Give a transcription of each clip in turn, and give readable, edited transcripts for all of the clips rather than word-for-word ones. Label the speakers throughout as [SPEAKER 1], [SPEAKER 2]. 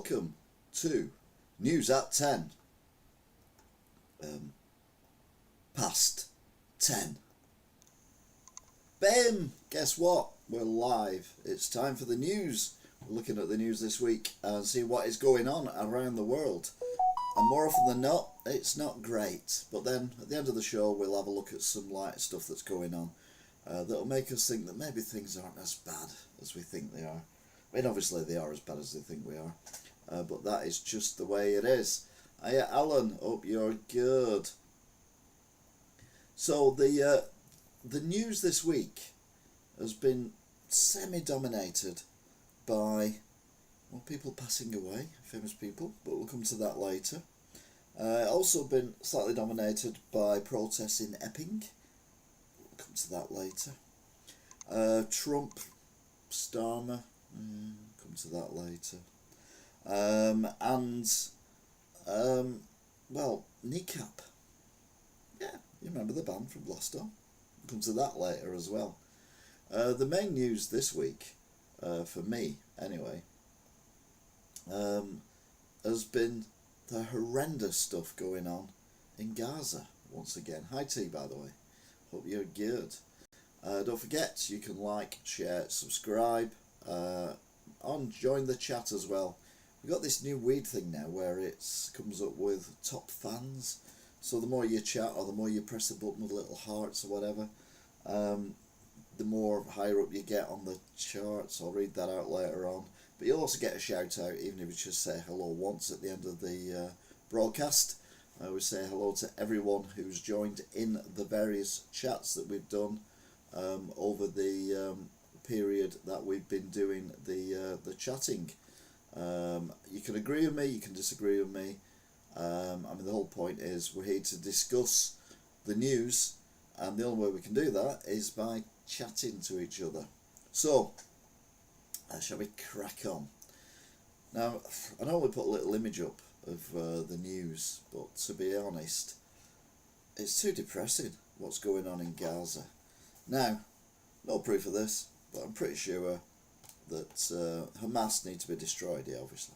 [SPEAKER 1] welcome to News at 10. Past 10. Bam! Guess what? We're live. It's time for the news. We're looking at the news this week and see what is going on around the world. And more often than not, it's not great. But then at the end of the show, we'll have a look at some light stuff that's going on that'll make us think that maybe things aren't as bad as we think they are. I mean, obviously they are as bad as they think we are. But that is just the way it is. Hiya, Alan. Hope you're good. So the news this week has been semi-dominated by people passing away, famous people, but we'll come to that later. Also been slightly dominated by protests in Epping. We'll come to that later. Trump, Starmer, come to that later. Kneecap. Yeah, you remember the band from Glasgow. We'll come to that later as well. The main news this week, for me anyway, has been the horrendous stuff going on in Gaza once again. Hi T, by the way. Hope you're good. Don't forget, you can like, share, subscribe, join the chat as well. We've got this new weird thing now where it comes up with top fans. So the more you chat or the more you press the button with little hearts or whatever, the more higher up you get on the charts. I'll read that out later on. But you'll also get a shout out even if you just say hello once at the end of the broadcast. I always say hello to everyone who's joined in the various chats that we've done over the period that we've been doing the chatting. You can agree with me, you can disagree with me. The whole point is we're here to discuss the news, and the only way we can do that is by chatting to each other. So, shall we crack on? Now, I normally put a little image up of the news, but to be honest, it's too depressing what's going on in Gaza. Now, no proof of this, but I'm pretty sure that Hamas need to be destroyed, yeah, obviously.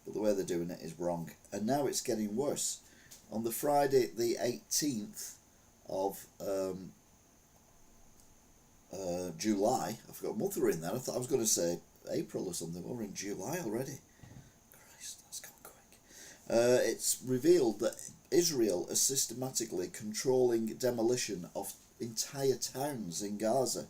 [SPEAKER 1] But the way they're doing it is wrong. And now it's getting worse. On the Friday the 18th of July, I forgot what month we're in there. I thought I was going to say April or something. We're in July already. Christ, that's gone quick. It's revealed that Israel is systematically controlling demolition of entire towns in Gaza.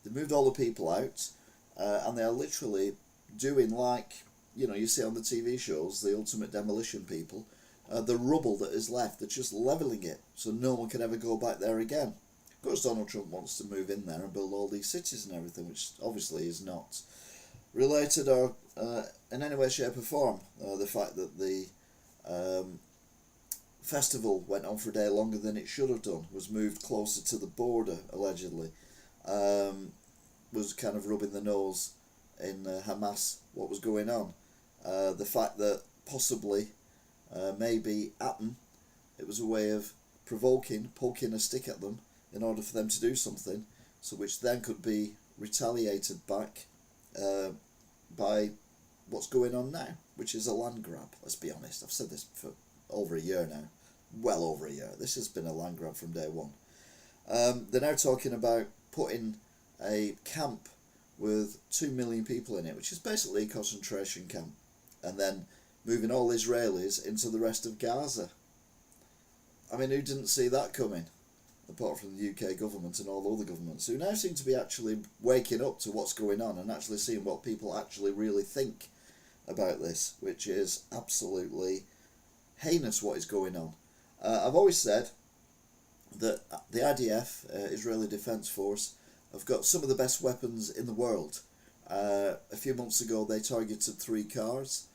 [SPEAKER 1] They moved all the people out, and they are literally doing like, you see on the TV shows, the ultimate demolition people. The rubble that is left, they're just levelling it so no one can ever go back there again. Of course, Donald Trump wants to move in there and build all these cities and everything, which obviously is not related or in any way, shape or form. The fact that the festival went on for a day longer than it should have done, was moved closer to the border, allegedly, was kind of rubbing the nose in Hamas what was going on. The fact that possibly, maybe it was a way of poking a stick at them in order for them to do something, so which then could be retaliated back by what's going on now, which is a land grab. Let's be honest, I've said this for over a year now, well over a year. This has been a land grab from day one. They're now talking about putting a camp with 2 million people in it, which is basically a concentration camp, and then moving all Israelis into the rest of Gaza. I mean, who didn't see that coming? Apart from the UK government and all the other governments, who now seem to be actually waking up to what's going on and actually seeing what people actually really think about this, which is absolutely heinous what is going on. I've always said that the IDF, Israeli Defence Force, have got some of the best weapons in the world. A few months ago they targeted 3 cars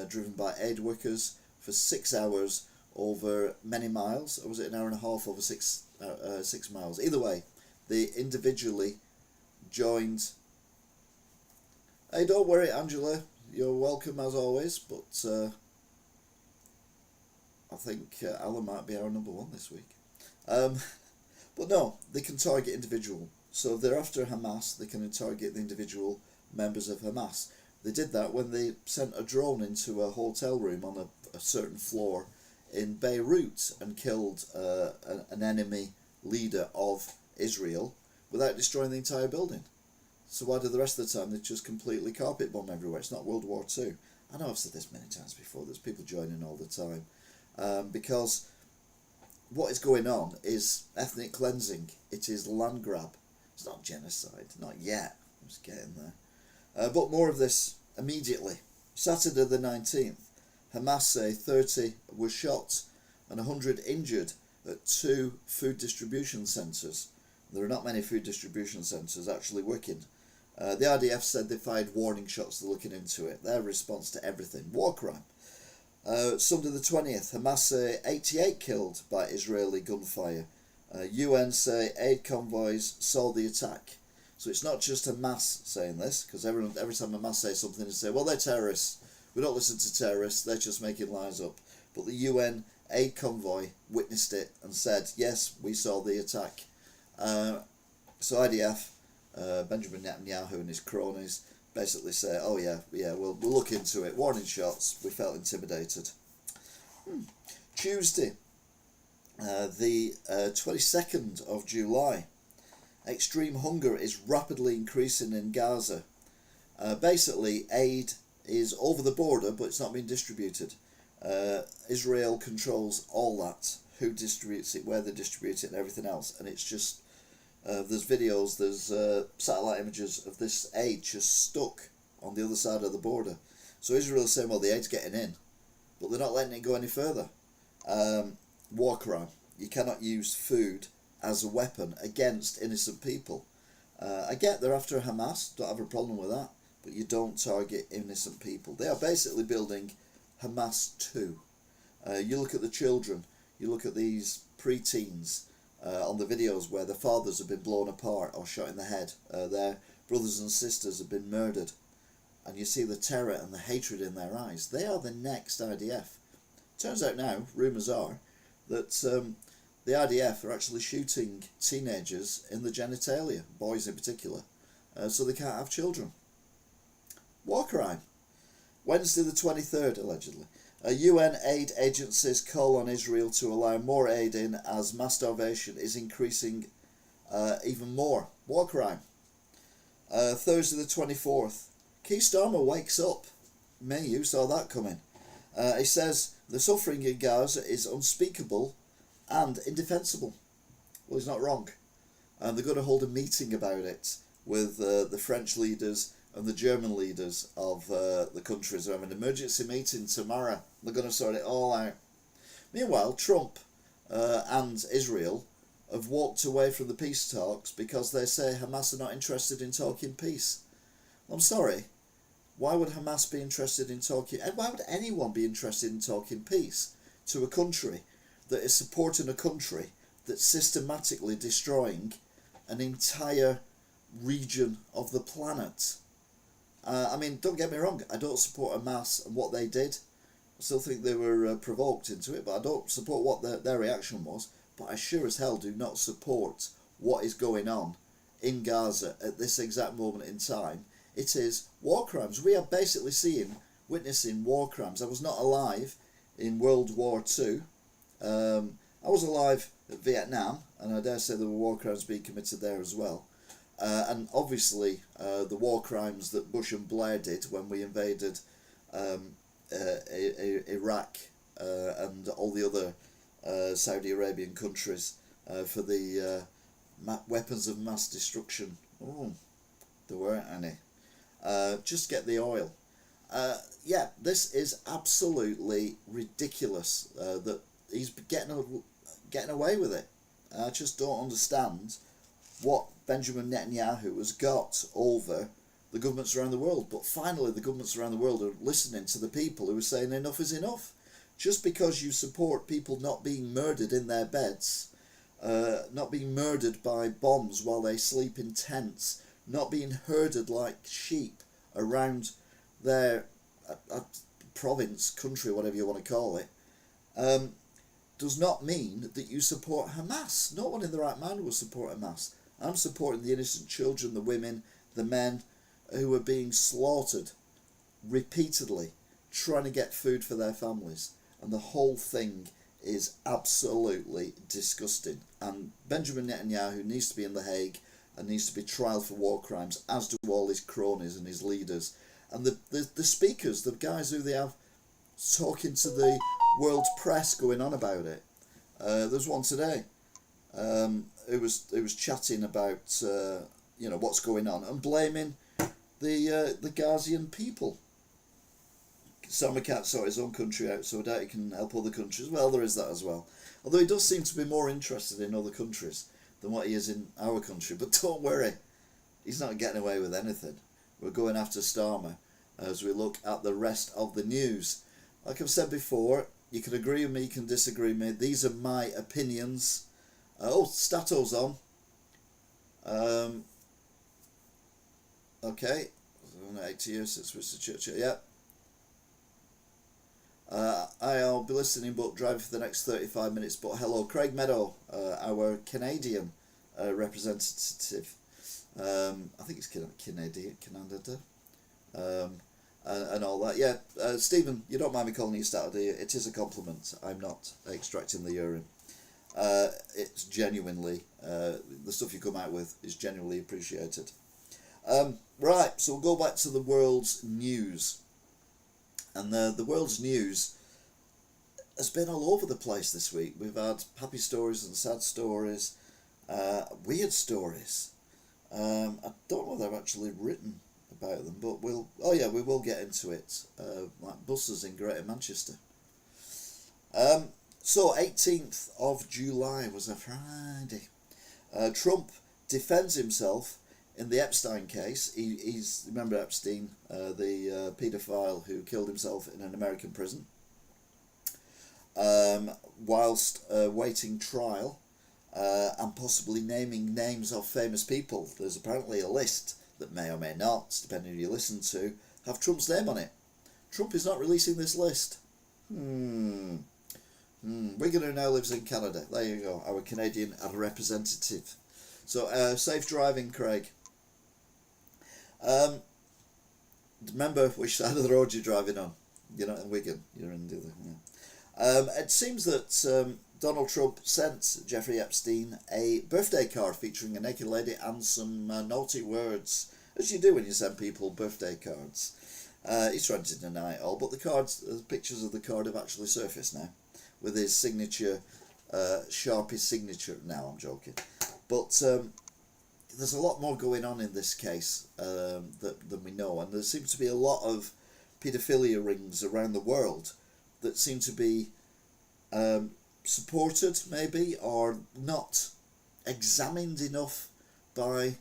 [SPEAKER 1] driven by aid workers for 6 hours over many miles, or was it an hour and a half over 6 miles? Either way, they individually joined. Hey, don't worry, Angela, you're welcome as always, but I think Alan might be our number 1 this week. But no, they can target individual. So if they're after Hamas, they can target the individual members of Hamas. They did that when they sent a drone into a hotel room on a certain floor in Beirut and killed an enemy leader of Israel without destroying the entire building. So why do the rest of the time they just completely carpet bomb everywhere? It's not World War II. I know I've said this many times before, there's people joining all the time. Because what is going on is ethnic cleansing. It is land grab. It's not genocide, not yet. I'm just getting there. But more of this immediately. Saturday the 19th, Hamas say 30 were shot and 100 injured at 2 food distribution centres. There are not many food distribution centres actually working. The RDF said they fired warning shots. They're looking into it. Their response to everything. War crime. Sunday the 20th, Hamas say 88 killed by Israeli gunfire. UN say aid convoys saw the attack. So it's not just Hamas saying this, because every time Hamas says something, they say, well, they're terrorists. We don't listen to terrorists. They're just making lies up. But the UN aid convoy witnessed it and said, yes, we saw the attack. So IDF, Benjamin Netanyahu and his cronies basically say, oh yeah, we'll look into it. Warning shots, we felt intimidated. Tuesday, the 22nd of July, extreme hunger is rapidly increasing in Gaza. Basically, aid is over the border, but it's not being distributed. Israel controls all that, who distributes it, where they distribute it, and everything else. And it's just, there's videos, there's satellite images of this aid just stuck on the other side of the border. So Israel's saying, well, the aid's getting in, but they're not letting it go any further. War crime. You cannot use food as a weapon against innocent people. I get they're after Hamas, don't have a problem with that, but you don't target innocent people. They are basically building Hamas 2. You look at the children, you look at these pre-teens on the videos where their fathers have been blown apart or shot in the head, their brothers and sisters have been murdered, and you see the terror and the hatred in their eyes. They are the next IDF. Turns out now, rumours are, that the IDF are actually shooting teenagers in the genitalia, boys in particular, so they can't have children. War crime. Wednesday the 23rd, allegedly. UN aid agencies call on Israel to allow more aid in as mass starvation is increasing even more. War crime. Thursday the 24th. Keir Starmer wakes up. May you saw that coming. He says the suffering in Gaza is unspeakable and indefensible. Well, he's not wrong. And they're going to hold a meeting about it with the French leaders and the German leaders of the countries. They're having an emergency meeting tomorrow. They're going to sort it all out. Meanwhile, Trump and Israel have walked away from the peace talks because they say Hamas are not interested in talking peace. I'm sorry. Why would Hamas be interested in talking, and why would anyone be interested in talking peace to a country that is supporting a country that's systematically destroying an entire region of the planet? I mean, don't get me wrong, I don't support Hamas and what they did. I still think they were provoked into it, but I don't support what their reaction was. But I sure as hell do not support what is going on in Gaza at this exact moment in time. It is war crimes. We are basically witnessing war crimes. I was not alive in World War II. I was alive at Vietnam, and I dare say there were war crimes being committed there as well. And obviously the war crimes that Bush and Blair did when we invaded Iraq and all the other Saudi Arabian countries for the weapons of mass destruction. Oh, there weren't any. Just get the oil. Yeah, this is absolutely ridiculous that he's getting away with it. I just don't understand what Benjamin Netanyahu has got over the governments around the world. But finally, the governments around the world are listening to the people who are saying enough is enough. Just because you support people not being murdered in their beds, not being murdered by bombs while they sleep in tents, not being herded like sheep around their province, country, whatever you want to call it, does not mean that you support Hamas. No one in their right mind will support Hamas. I'm supporting the innocent children, the women, the men who are being slaughtered repeatedly trying to get food for their families, and the whole thing is absolutely disgusting. And Benjamin Netanyahu needs to be in The Hague and needs to be tried for war crimes, as do all his cronies and his leaders. And the speakers, the guys who they have talking to the world press, going on about it. There's one today who was chatting about what's going on and blaming the Ghazian people. Starmer can't sort his own country out, so I doubt he can help other countries. Well, there is that as well. Although he does seem to be more interested in other countries than what he is in our country. But don't worry, he's not getting away with anything. We're going after Starmer as we look at the rest of the news. Like I've said before, you can agree with me, you can disagree with me. These are my opinions. Stato's on. Okay. 80 years since Mr. Churchill. Yeah. I'll be listening but driving for the next 35 minutes. But hello, Craig Meadow, our Canadian representative. I think it's Canada. And all that. Yeah, Stephen, you don't mind me calling you Stato, do you? It is a compliment. I'm not extracting the urine. It's genuinely, the stuff you come out with is genuinely appreciated. Right, so we'll go back to the world's news. And the world's news has been all over the place this week. We've had happy stories and sad stories, weird stories. I don't know if they've actually written about them, but we will get into it, like buses in Greater Manchester. So 18th of July was a Friday. Trump defends himself in the Epstein case. He's remember Epstein, the paedophile who killed himself in an American prison whilst waiting trial, and possibly naming names of famous people. There's apparently a list that may or may not, depending who you listen to, have Trump's name on it. Trump is not releasing this list. Wigan, who now lives in Canada. There you go, our Canadian representative. So, safe driving, Craig. Remember which side of the road you're driving on. You're not in Wigan, you're in the other. Yeah. It seems that Donald Trump sent Jeffrey Epstein a birthday card featuring a naked lady and some naughty words, as you do when you send people birthday cards. He's trying to deny it all, but the pictures of the card have actually surfaced now, with his signature, Sharpie signature. Now I'm joking, but there's a lot more going on in this case than we know, and there seems to be a lot of paedophilia rings around the world that seem to be supported, maybe, or not examined enough by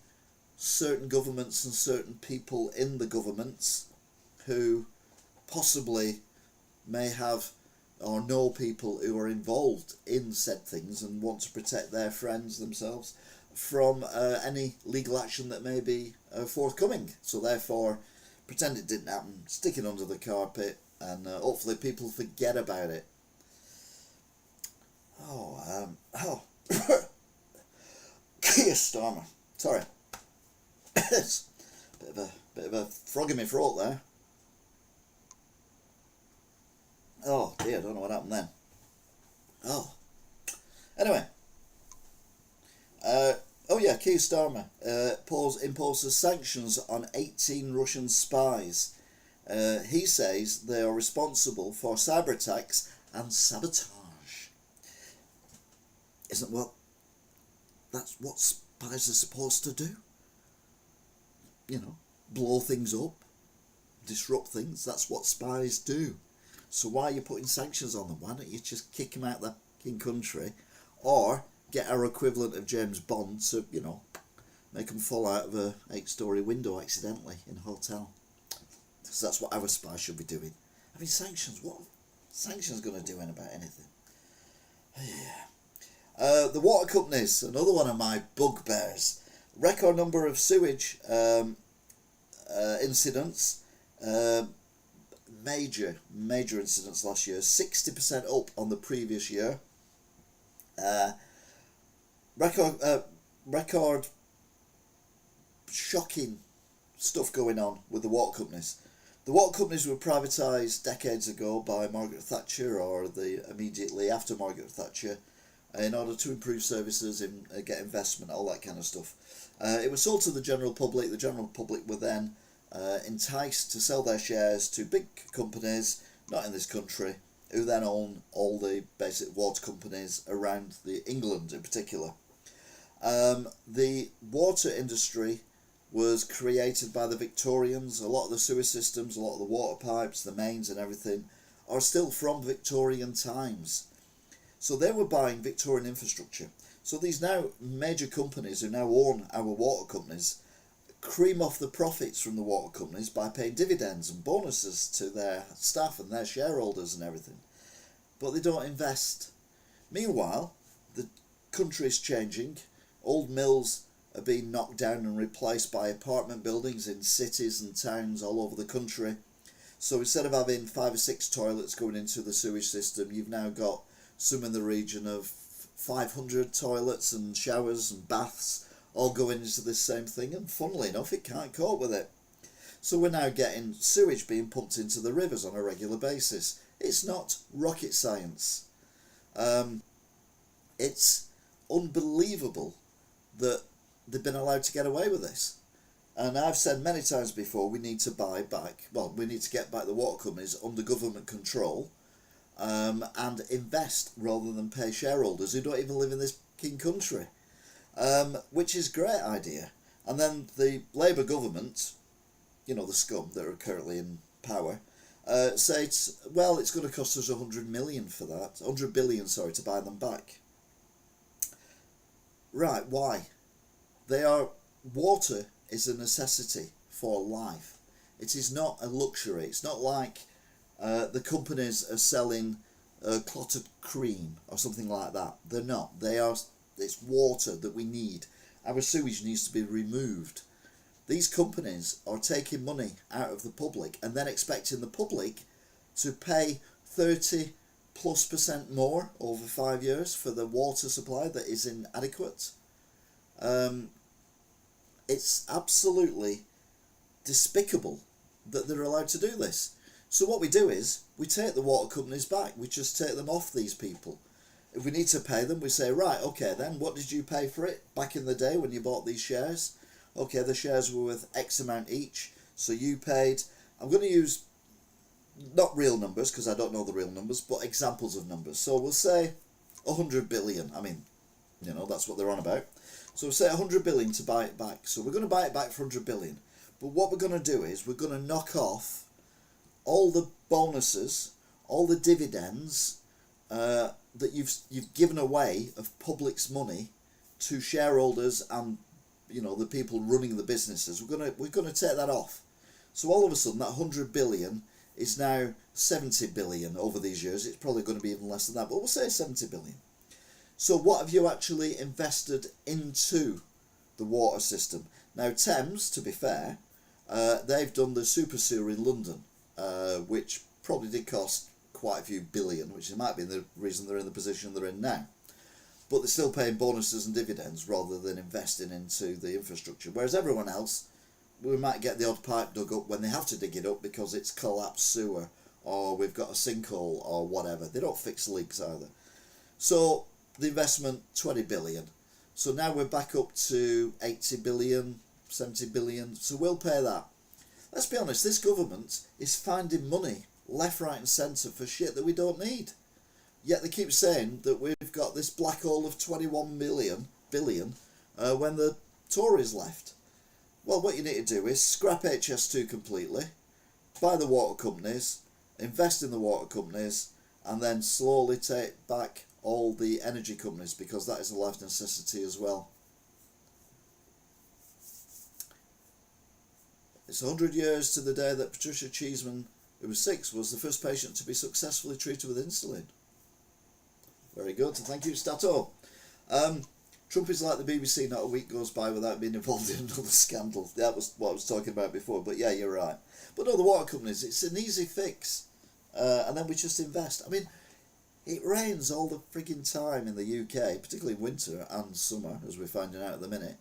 [SPEAKER 1] certain governments and certain people in the governments who possibly may have or know people who are involved in said things and want to protect their friends themselves from any legal action that may be forthcoming. So therefore, pretend it didn't happen, stick it under the carpet, and hopefully people forget about it. Keir Starmer. Sorry. It's a bit of a frog in my throat there. Oh dear, I don't know what happened then. Anyway. Keir Starmer imposes sanctions on 18 Russian spies. He says they are responsible for cyber attacks and sabotage. Isn't that's what spies are supposed to do? You know, blow things up, disrupt things. That's what spies do. So why are you putting sanctions on them? Why don't you just kick them out of the fucking country, or get our equivalent of James Bond to, make them fall out of a 8-story window accidentally in a hotel? Because that's what our spies should be doing. I mean, sanctions. What are sanctions going to do about anything? Yeah. The water companies, another one of my bugbears. Record number of sewage incidents. Major incidents last year. 60% up on the previous year. Record shocking stuff going on with the water companies. The water companies were privatised decades ago by Margaret Thatcher, or the immediately after Margaret Thatcher, in order to improve services and get investment, all that kind of stuff. It was sold to the general public. The general public were then enticed to sell their shares to big companies, not in this country, who then own all the basic water companies around England in particular. The water industry was created by the Victorians. A lot of the sewer systems, a lot of the water pipes, the mains and everything are still from Victorian times. So they were buying Victorian infrastructure. So these now major companies who now own our water companies cream off the profits from the water companies by paying dividends and bonuses to their staff and their shareholders and everything. But they don't invest. Meanwhile, the country is changing. Old mills are being knocked down and replaced by apartment buildings in cities and towns all over the country. So instead of having 5 or 6 toilets going into the sewage system, you've now got some in the region of 500 toilets and showers and baths all going into this same thing, and funnily enough it can't cope with it. So we're now getting sewage being pumped into the rivers on a regular basis. It's not rocket science. It's unbelievable that they've been allowed to get away with this. And I've said many times before, we need to get back the water companies under government control, and invest rather than pay shareholders who don't even live in this king country, which is a great idea. And then the Labour government, the scum that are currently in power, say it's going to cost us 100 billion to buy them back. Right, why? Water is a necessity for life. It is not a luxury. It's not like the companies are selling clotted cream or something like that. They're not. It's water that we need. Our sewage needs to be removed. These companies are taking money out of the public and then expecting the public to pay 30+% more over 5 years for the water supply that is inadequate. It's absolutely despicable that they're allowed to do this. So what we do is we take the water companies back. We just take them off these people. If we need to pay them, we say, right, okay then, what did you pay for it back in the day when you bought these shares? Okay, the shares were worth X amount each, so you paid, I'm going to use not real numbers because I don't know the real numbers, but examples of numbers. So we'll say 100 billion. I mean, that's what they're on about. So we'll say 100 billion to buy it back. So we're going to buy it back for 100 billion. But what we're going to do is we're going to knock off all the bonuses, all the dividends that you've given away of public's money to shareholders and the people running the businesses. We're going to take that off. So all of a sudden that 100 billion is now 70 billion over these years. It's probably going to be even less than that, but we'll say 70 billion. So what have you actually invested into the water system? Now Thames, to be fair, they've done the super sewer in London, which probably did cost quite a few billion, which might be the reason they're in the position they're in now. But they're still paying bonuses and dividends rather than investing into the infrastructure. Whereas everyone else, we might get the odd pipe dug up when they have to dig it up because it's collapsed sewer or we've got a sinkhole or whatever. They don't fix leaks either. So the investment, 20 billion. So now we're back up to 80 billion, 70 billion. So we'll pay that. Let's be honest, this government is finding money left, right and centre for shit that we don't need. Yet they keep saying that we've got this black hole of 21 billion when the Tories left. Well, what you need to do is scrap HS2 completely, buy the water companies, invest in the water companies, and then slowly take back all the energy companies, because that is a life necessity as well. It's 100 years to the day that Patricia Cheeseman, who was 6, was the first patient to be successfully treated with insulin. Very good, thank you, Stato. Trump is like the BBC, not a week goes by without being involved in another scandal. That was what I was talking about before, but yeah, you're right. But no, the water companies, it's an easy fix. And then we just invest. I mean, it rains all the frigging time in the UK, particularly in winter and summer, as we're finding out at the minute.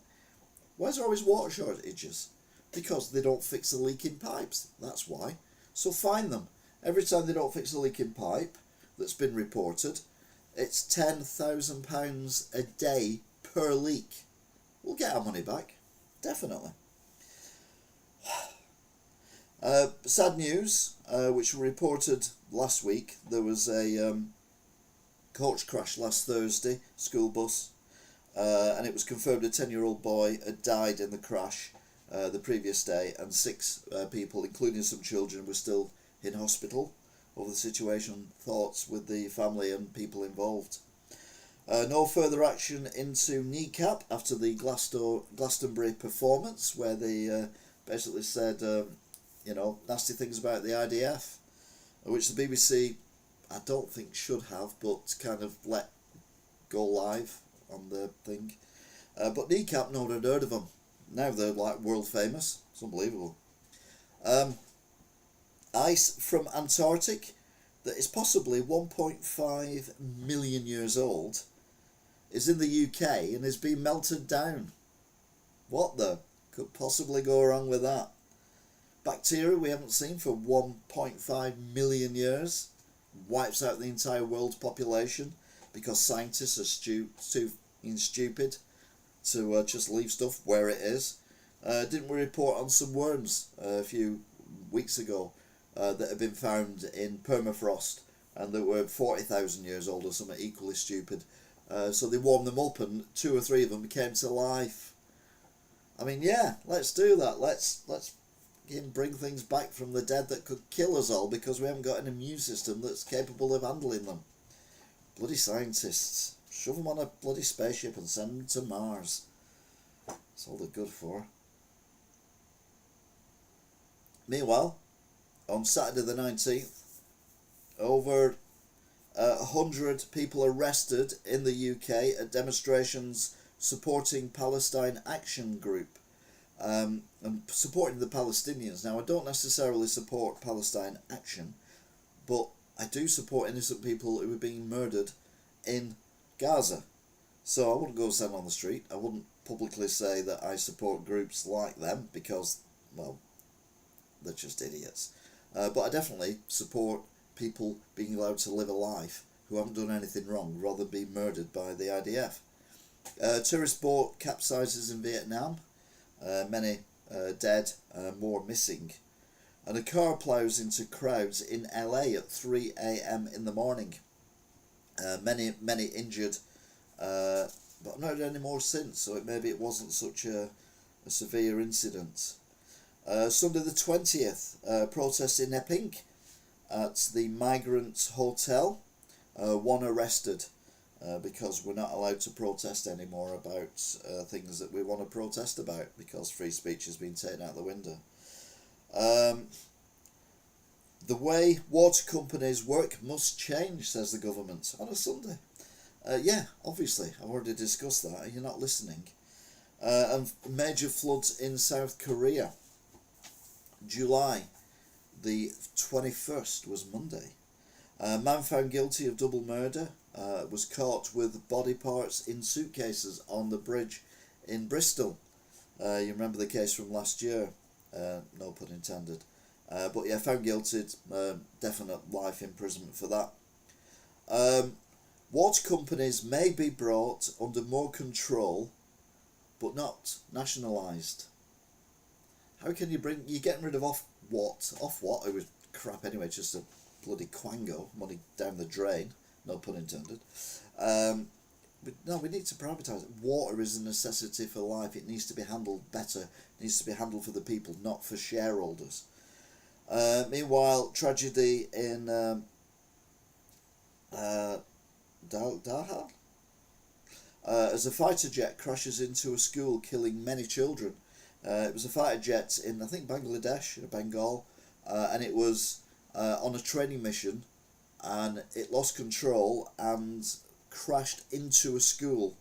[SPEAKER 1] Why is there always water shortages? Because they don't fix the leaking pipes. That's why. So fine them. Every time they don't fix a leaking pipe that's been reported, it's £10,000 a day per leak. We'll get our money back, definitely. Sad news, which we reported last week. There was a coach crash last Thursday, school bus, and it was confirmed a 10-year-old boy had died in the crash the previous day, and 6 people, including some children, were still in hospital over the situation. Thoughts with the family and people involved. No further action into Kneecap after the Glastonbury performance, where they basically said, nasty things about the IDF, which the BBC, I don't think should have, but kind of let go live on the thing. But Kneecap, no one had heard of them. Now they're like world famous. It's unbelievable. Ice from Antarctic that is possibly 1.5 million years old is in the UK and is being melted down. What the could possibly go wrong with that? Bacteria we haven't seen for 1.5 million years wipes out the entire world's population because scientists are too stupid to just leave stuff where it is. Didn't we report on some worms a few weeks ago that have been found in permafrost and that were 40,000 years old or something equally stupid? So they warmed them up and 2 or 3 of them came to life. I mean, yeah, let's do that. Let's bring things back from the dead that could kill us all because we haven't got an immune system that's capable of handling them. Bloody scientists. Shove them on a bloody spaceship and send them to Mars. That's all they're good for. Meanwhile, on Saturday the 19th, over 100 people arrested in the UK at demonstrations supporting Palestine Action Group and supporting the Palestinians. Now, I don't necessarily support Palestine Action, but I do support innocent people who are being murdered in Gaza. So I wouldn't go stand on the street. I wouldn't publicly say that I support groups like them because, well, they're just idiots. But I definitely support people being allowed to live a life who haven't done anything wrong rather than be murdered by the IDF. Tourist boat capsizes in Vietnam. Many dead, more missing. And a car ploughs into crowds in LA at 3 a.m. in the morning. Many injured, but I've not heard any more since, so maybe it wasn't such a severe incident. Sunday the 20th, protest in Epping at the Migrant Hotel. 1 arrested because we're not allowed to protest anymore about things that we want to protest about because free speech has been taken out the window. The way water companies work must change, says the government on a Sunday. Yeah, obviously, I've already discussed that. You're not listening. And major floods in South Korea. July the 21st was Monday. Man found guilty of double murder was caught with body parts in suitcases on the bridge in Bristol. You remember the case from last year, no pun intended. But yeah, found guilty, definite life imprisonment for that. Water companies may be brought under more control, but not nationalised. How can you're getting rid of Ofwat, who was crap anyway, just a bloody quango, money down the drain, no pun intended. But no, we need to privatise it. Water is a necessity for life. It needs to be handled better. It needs to be handled for the people, not for shareholders. Meanwhile, tragedy in Dhaka as a fighter jet crashes into a school, killing many children. It was a fighter jet in, I think, Bangladesh, or Bengal, and it was on a training mission, and it lost control and crashed into a school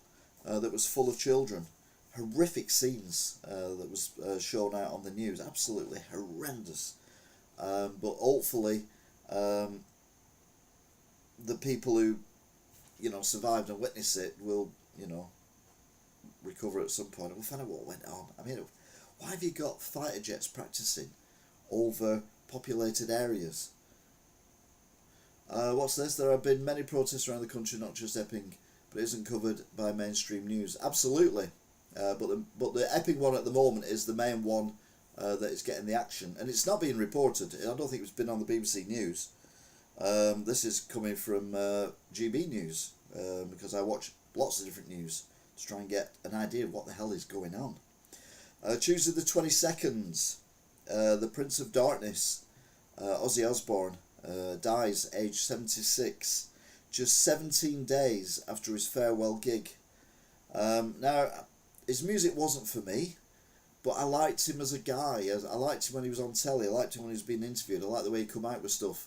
[SPEAKER 1] that was full of children. Horrific scenes that was shown out on the news, absolutely horrendous. But hopefully, the people who, survived and witnessed it will, recover at some point. We'll find out what went on. I mean, why have you got fighter jets practicing over populated areas. What's this? There have been many protests around the country, not just Epping, but it isn't covered by mainstream news. Absolutely. But the Epping one at the moment is the main one that is getting the action, and it's not being reported. I don't think it's been on the BBC News. This is coming from GB News, because I watch lots of different news to try and get an idea of what the hell is going on. Tuesday the 22nd, the Prince of Darkness, Ozzy Osbourne, dies aged 76, just 17 days after his farewell gig. Now, his music wasn't for me, but I liked him as a guy. I liked him when he was on telly. I liked him when he was being interviewed. I liked the way he come out with stuff.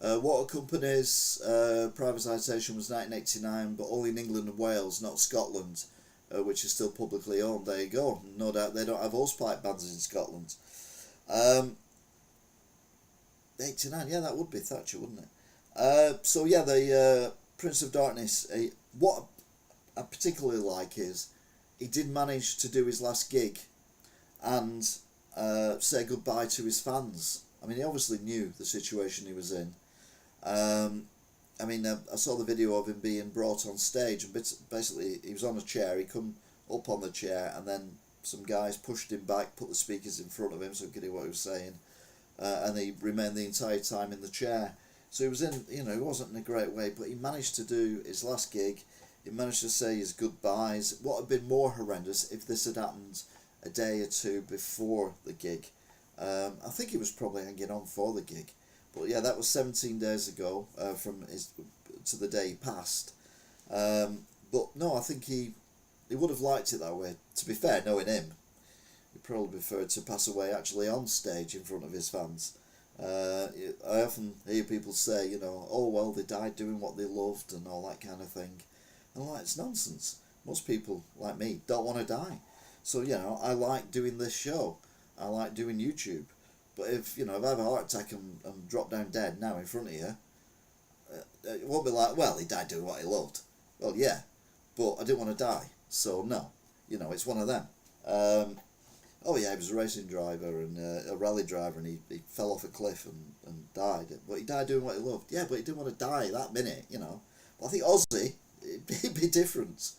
[SPEAKER 1] Water companies, privatisation was 1989, but only in England and Wales, not Scotland, which is still publicly owned. There you go. No doubt they don't have hosepipe bans in Scotland. 89, yeah, that would be Thatcher, wouldn't it? So yeah, the Prince of Darkness, what I particularly like is he did manage to do his last gig and say goodbye to his fans. I mean, he obviously knew the situation he was in. I mean, I saw the video of him being brought on stage, and basically he was on a chair, he come up on the chair, and then some guys pushed him back, put the speakers in front of him so he could hear what he was saying, and he remained the entire time in the chair. So he was in, you know, he wasn't in a great way, but he managed to do his last gig, he managed to say his goodbyes. What would have been more horrendous if this had happened a day or two before the gig. I think he was probably hanging on for the gig. But yeah, that was 17 days ago to the day he passed. But no, I think he would have liked it that way. To be fair, knowing him, he'd probably preferred to pass away actually on stage in front of his fans. I often hear people say, you know, oh well, they died doing what they loved and all that kind of thing. And I'm like, it's nonsense. Most people, like me, don't want to die. So, you know, I like doing this show. I like doing YouTube. But if, you know, if I have a heart attack and drop down dead now in front of you, it won't be like, well, he died doing what he loved. Well, yeah, but I didn't want to die. So, no. You know, it's one of them. Oh, yeah, he was a racing driver and a rally driver, and he fell off a cliff and died. But he died doing what he loved. Yeah, but he didn't want to die that minute, you know. But I think Ozzy, it'd be different.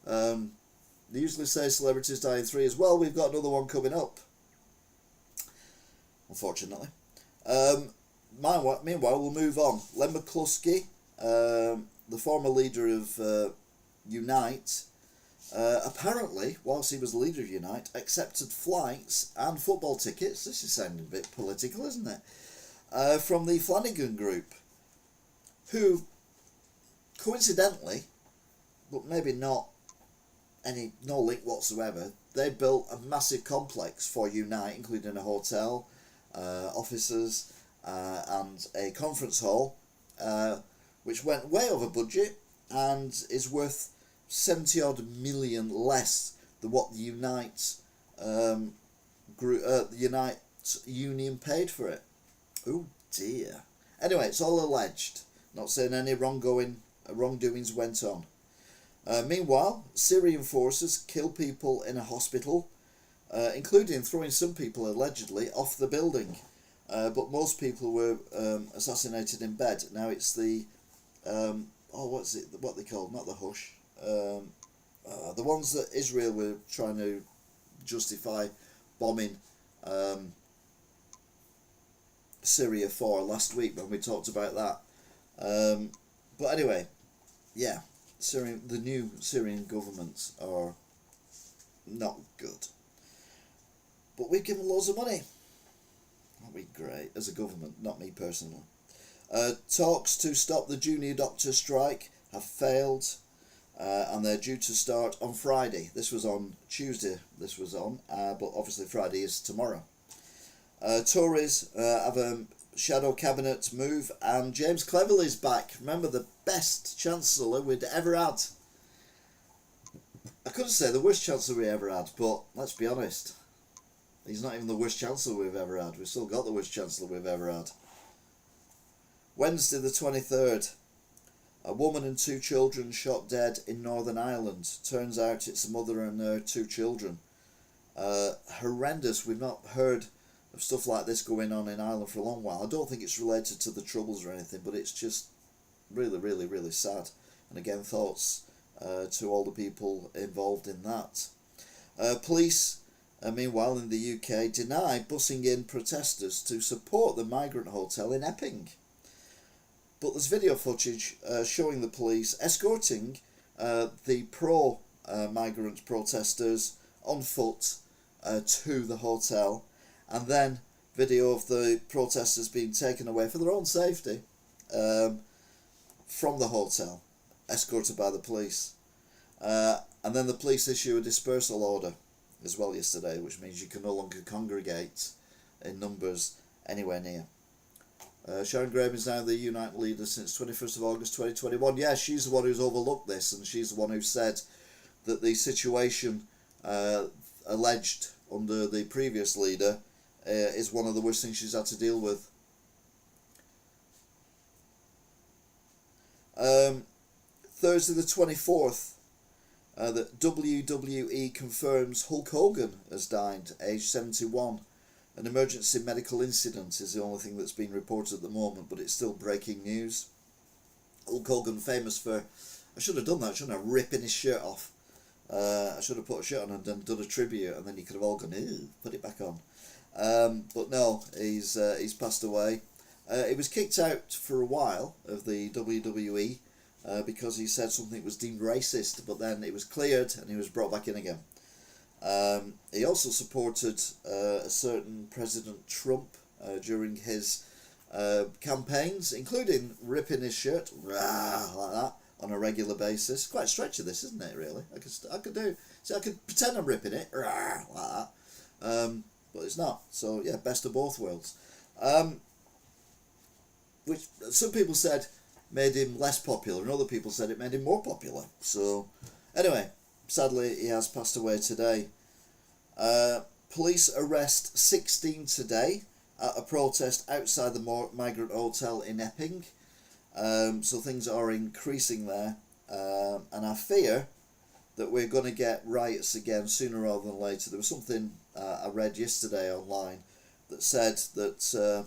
[SPEAKER 1] They usually say celebrities die in 3 as well. We've got another one coming up, unfortunately. Meanwhile, we'll move on. Len McCluskey, the former leader of Unite, apparently, whilst he was the leader of Unite, accepted flights and football tickets, this is sounding a bit political, isn't it, from the Flanagan Group, who, coincidentally, but maybe not no link whatsoever, they built a massive complex for Unite, including a hotel, offices, and a conference hall, which went way over budget and is worth 70 odd million less than what the Unite the Unite Union paid for it. Oh dear. Anyway, it's all alleged. Not saying any wrongdoings went on. Meanwhile, Syrian forces kill people in a hospital, including throwing some people allegedly off the building. But most people were assassinated in bed. Now it's the what they called? Not the Hush. The ones that Israel were trying to justify bombing Syria for last week when we talked about that. But anyway, yeah, the new Syrian governments are not good. But we've given loads of money. That'd be great as a government, not me personally. Talks to stop the junior doctor strike have failed, and they're due to start on Friday. This was on Tuesday, but obviously Friday is tomorrow. Tories have a shadow cabinet move, and James Cleverly's back. Remember, the best Chancellor we'd ever had. I couldn't say the worst Chancellor we ever had, but let's be honest. He's not even the worst Chancellor we've ever had. We've still got the worst Chancellor we've ever had. Wednesday the 23rd. A woman and 2 children shot dead in Northern Ireland. Turns out it's a mother and her 2 children. Horrendous. We've not heard of stuff like this going on in Ireland for a long while. I don't think it's related to the Troubles or anything, but it's just really, really, really sad. And again, thoughts to all the people involved in that. Police, meanwhile, in the UK, deny bussing in protesters to support the migrant hotel in Epping. But there's video footage showing the police escorting the pro-migrant protesters on foot to the hotel, and then video of the protesters being taken away for their own safety from the hotel, escorted by the police. And then the police issue a dispersal order as well yesterday, which means you can no longer congregate in numbers anywhere near. Sharon Graham is now the Unite leader since 21st of August 2021. Yeah, she's the one who's overlooked this, and she's the one who said that the situation alleged under the previous leader is one of the worst things she's had to deal with. Thursday the 24th, that WWE confirms Hulk Hogan has died, aged 71. An emergency medical incident is the only thing that's been reported at the moment, but it's still breaking news. Hulk Hogan, famous for, I should have done that, shouldn't I? Ripping his shirt off. I should have put a shirt on and done a tribute, and then you could have all gone, ew, put it back on. But no, he's passed away. He was kicked out for a while of the WWE because he said something was deemed racist, but then it was cleared and he was brought back in again. He also supported a certain President Trump during his campaigns, including ripping his shirt like that on a regular basis. Quite stretchy, this, isn't it? Really, I could pretend I'm ripping it like that, but it's not. So yeah, best of both worlds. Which some people said made him less popular, and other people said it made him more popular. So anyway, sadly, he has passed away today. Police arrest 16 today at a protest outside the migrant hotel in Epping. So things are increasing there. And I fear that we're going to get riots again sooner rather than later. There was something I read yesterday online that said that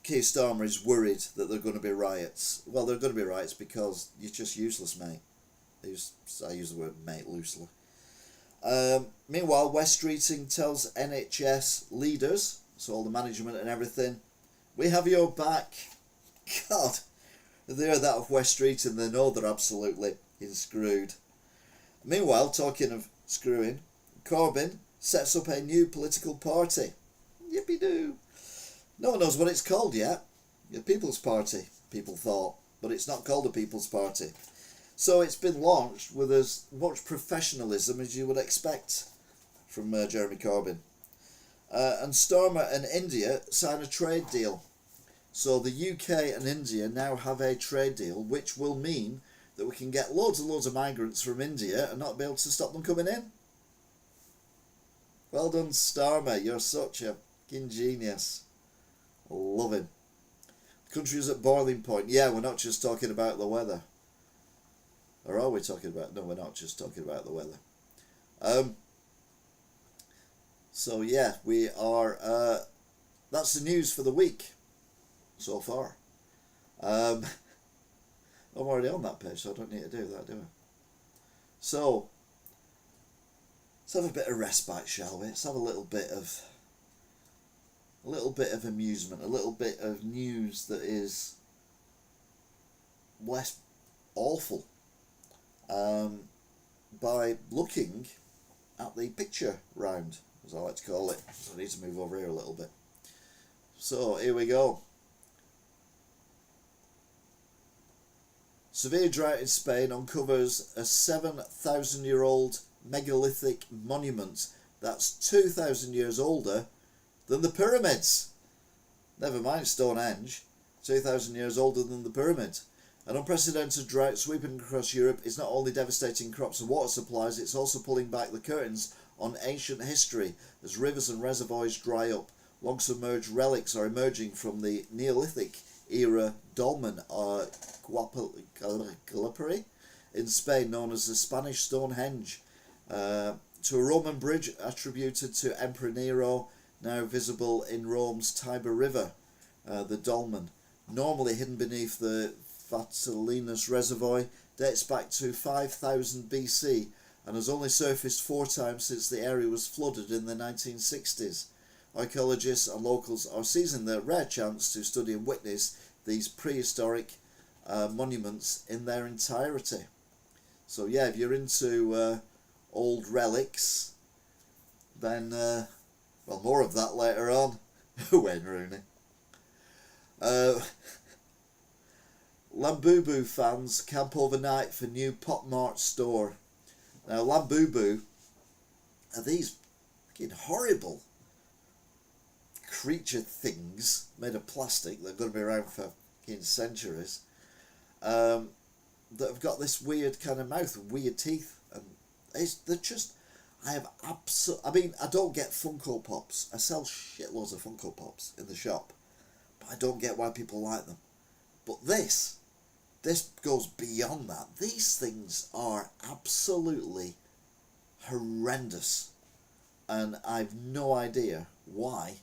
[SPEAKER 1] Keir Starmer is worried that there are going to be riots. Well, there are going to be riots because you're just useless, mate. I use the word mate loosely. Meanwhile, West Streeting tells NHS leaders, so all the management and everything, we have your back. God, if they hear that of West Streeting, they know they're absolutely screwed. Meanwhile, talking of screwing, Corbyn sets up a new political party. Yippee-doo. No one knows what it's called yet. The People's Party, people thought, but it's not called a People's Party. So it's been launched with as much professionalism as you would expect from Jeremy Corbyn. And Starmer and India sign a trade deal. So the UK and India now have a trade deal, which will mean that we can get loads and loads of migrants from India and not be able to stop them coming in. Well done, Starmer. You're such a fucking genius. Love him. The country is at boiling point. Yeah, we're not just talking about the weather. Or are we talking about... No, we're not just talking about the weather. So yeah, we are... that's the news for the week so far. I'm already on that page, so I don't need to do that, do I? So, let's have a bit of respite, shall we? Let's have a little bit of amusement, a little bit of news that is less awful. By looking at the picture round, as I like to call it. So I need to move over here a little bit. So here we go. Severe drought in Spain uncovers a 7,000-year-old megalithic monument that's 2,000 years older than the pyramids. Never mind Stonehenge, 2,000 years older than the pyramid. An unprecedented drought sweeping across Europe is not only devastating crops and water supplies, it's also pulling back the curtains on ancient history as rivers and reservoirs dry up. Long submerged relics are emerging from the Neolithic era dolmen Gallipoli in Spain, known as the Spanish Stonehenge. to a Roman bridge attributed to Emperor Nero, now visible in Rome's Tiber River, the dolmen, normally hidden beneath the Vatilinus Reservoir, dates back to 5000 BC and has only surfaced 4 times since the area was flooded in the 1960s. Archaeologists and locals are seizing the rare chance to study and witness these prehistoric monuments in their entirety. So yeah, if you're into old relics, then well, more of that later on. Wayne Rooney. Labubu fans camp overnight for new Pop Mart store. Now Labubu are these fucking horrible creature things made of plastic that are going to be around for fucking centuries, that have got this weird kind of mouth, weird teeth, and they're just, I mean, I don't get Funko Pops. I sell shitloads of Funko Pops in the shop, but I don't get why people like them. But this goes beyond that. These things are absolutely horrendous, and I've no idea why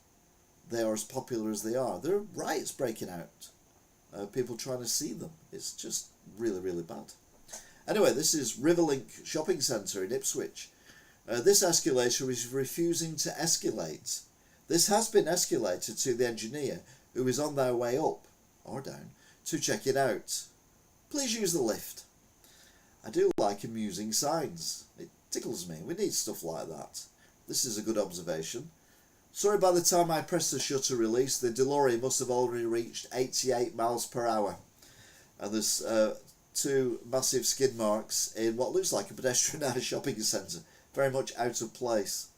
[SPEAKER 1] they are as popular as they are. There are riots breaking out, people trying to see them. It's just really, really bad. Anyway, this is Riverlink Shopping Centre in Ipswich. This escalator is refusing to escalate. This has been escalated to the engineer, who is on their way up, or down, to check it out. Please use the lift. I do like amusing signs. It tickles me. We need stuff like that. This is a good observation. Sorry, by the time I pressed the shutter release, the DeLorean must have already reached 88 miles per hour. And there's 2 massive skid marks in what looks like a pedestrianised shopping centre. Very much out of place.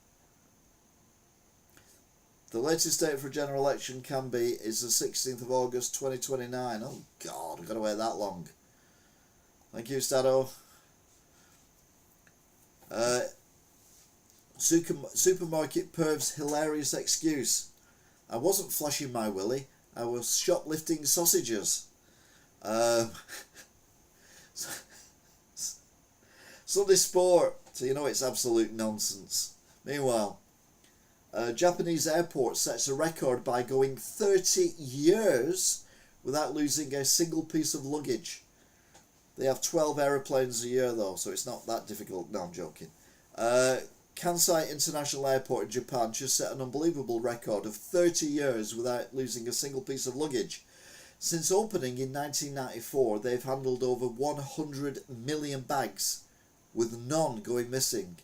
[SPEAKER 1] The latest date for a general election is the 16th of August 2029. Oh God, I've got to wait that long. Thank you, Stado. Supermarket perv's hilarious excuse. I wasn't flashing my willy, I was shoplifting sausages. Sunday Sport, so you know it's absolute nonsense. Meanwhile, a Japanese airport sets a record by going 30 years without losing a single piece of luggage. They have 12 aeroplanes a year though, so it's not that difficult. No, I'm joking. Kansai International Airport in Japan just set an unbelievable record of 30 years without losing a single piece of luggage. Since opening in 1994, they've handled over 100 million bags, with none going missing.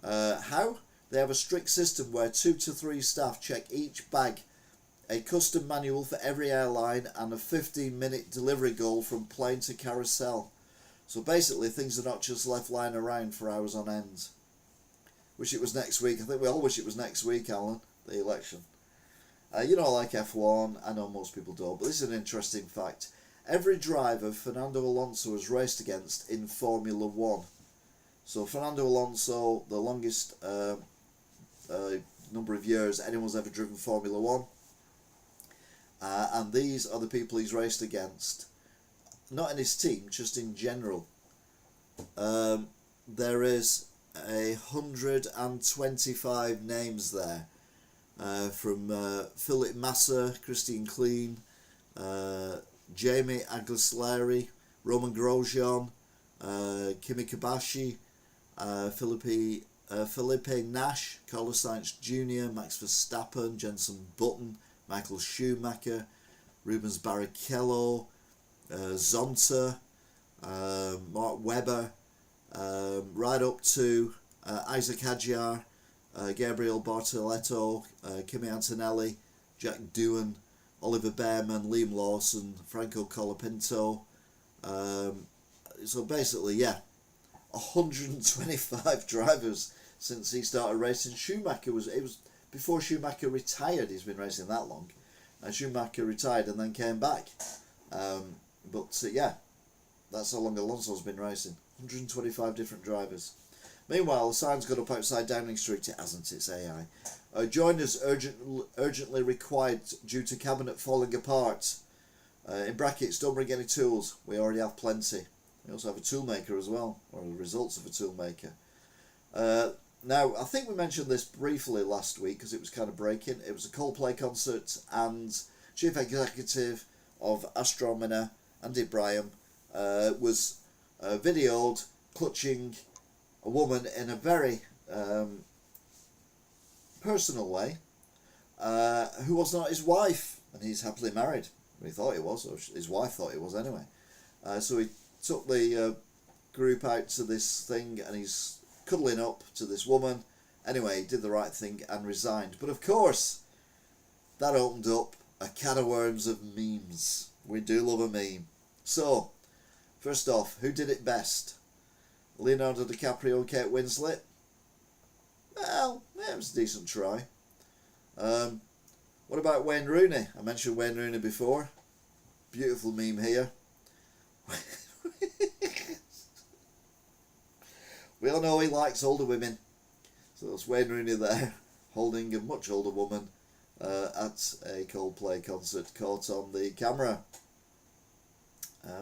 [SPEAKER 1] How? They have a strict system where 2 to 3 staff check each bag, a custom manual for every airline, and a 15-minute delivery goal from plane to carousel. So basically things are not just left lying around for hours on end. Wish it was next week. I think we all wish it was next week, Alan, the election. You know, like F1, I know most people don't, but this is an interesting fact. Every driver Fernando Alonso has raced against in Formula 1. So Fernando Alonso, the longest number of years anyone's ever driven Formula 1. And these are the people he's raced against. Not in his team, just in general. There is 125 names there. From Philip Massa, Christian Klein, Jamie Aguilera, Roman Grosjean, Kimi Kobayashi, Felipe Nash, Carlos Sainz Jr., Max Verstappen, Jenson Button, Michael Schumacher, Rubens Barrichello, Zonta, Mark Webber, right up to Isaac Hadjar, Gabriel Bartoletto, Kimi Antonelli, Jack Doohan, Oliver Bearman, Liam Lawson, Franco Colapinto. So basically, yeah, 125 drivers since he started racing. Schumacher it was before Schumacher retired. He's been racing that long, and Schumacher retired and then came back. Yeah, that's how long Alonso's been racing. 125 different drivers. Meanwhile, the sign's got up outside Downing Street. It hasn't, it's AI. Joiners urgently required due to cabinet falling apart. In brackets, don't bring any tools. We already have plenty. We also have a toolmaker as well, or the results of a toolmaker. Now, I think we mentioned this briefly last week because it was kind of breaking. It was a Coldplay concert, and chief executive of Astromina, Andy Bryan, was videoed clutching a woman in a very personal way, who was not his wife, and he's happily married. He thought he was, or his wife thought he was anyway. So he took the group out to this thing, and he's cuddling up to this woman. Anyway, he did the right thing and resigned. But of course, that opened up a can of worms of memes. We do love a meme. So, first off, who did it best? Leonardo DiCaprio and Kate Winslet? Well, yeah, it was a decent try. What about Wayne Rooney? I mentioned Wayne Rooney before. Beautiful meme here. We all know he likes older women. So there's Wayne Rooney there, holding a much older woman at a Coldplay concert, caught on the camera.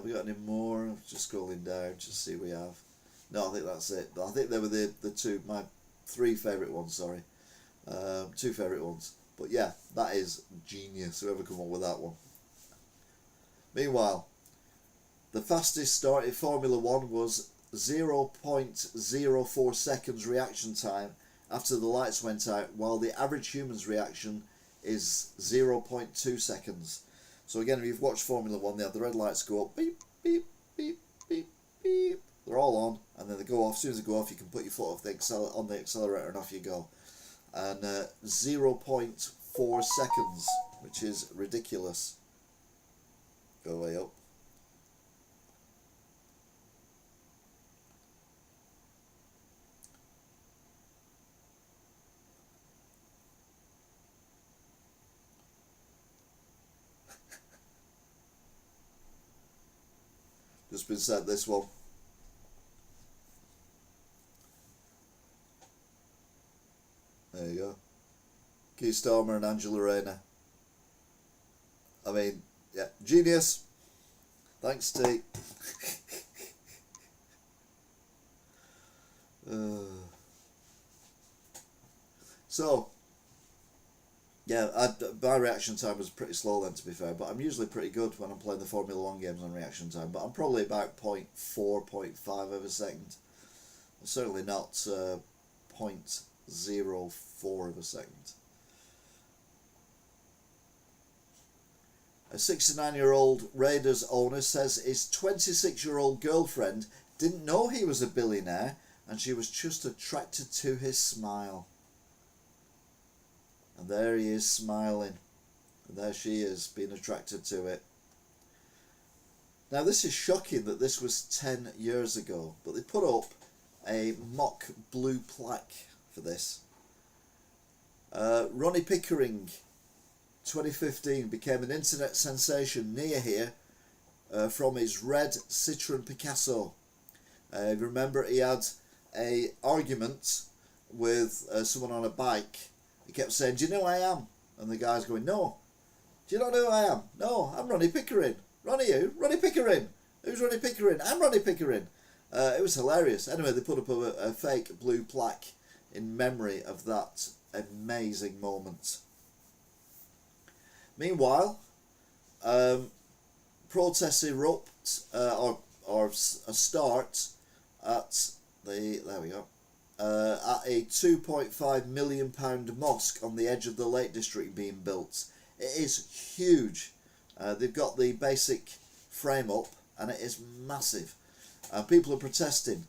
[SPEAKER 1] We got any more? I'm just scrolling down to see what we have. No, I think that's it. But I think they were the two, my three favourite ones, sorry. Two favourite ones. But yeah, that is genius, whoever come up with that one. Meanwhile, the fastest start in Formula 1 was 0.04 seconds reaction time after the lights went out, while the average human's reaction is 0.2 seconds. So again, if you've watched Formula 1, they have the red lights go up, beep, beep, beep, beep, beep. They're all on, and then they go off. As soon as they go off, you can put your foot on the accelerator and off you go. And 0.4 seconds, which is ridiculous. Go way up. Just been sent this one. There you go. Keir Starmer and Angela Rayner. I mean, yeah, genius. Thanks, T. So, yeah, my reaction time was pretty slow then, to be fair, but I'm usually pretty good when I'm playing the Formula 1 games on reaction time, but I'm probably about 0.4, 0.5 of a second. I'm certainly not 0.04 of a second. A 69-year-old Raiders owner says his 26-year-old girlfriend didn't know he was a billionaire and she was just attracted to his smile. And there he is smiling. And there she is, being attracted to it. Now this is shocking that this was 10 years ago, but they put up a mock blue plaque for this. Ronnie Pickering, 2015, became an internet sensation near here from his red Citroen Picasso. If you remember, he had a argument with someone on a bike. He kept saying, "Do you know who I am?" And the guy's going, "No." "Do you not know who I am?" "No, I'm Ronnie Pickering." "Ronnie who?" "Ronnie Pickering." "Who's Ronnie Pickering?" "I'm Ronnie Pickering." It was hilarious. Anyway, they put up a fake blue plaque in memory of that amazing moment. Meanwhile, protests erupt or start at there we go. At a £2.5 million mosque on the edge of the Lake District being built. It is huge. They've got the basic frame up and it is massive. People are protesting.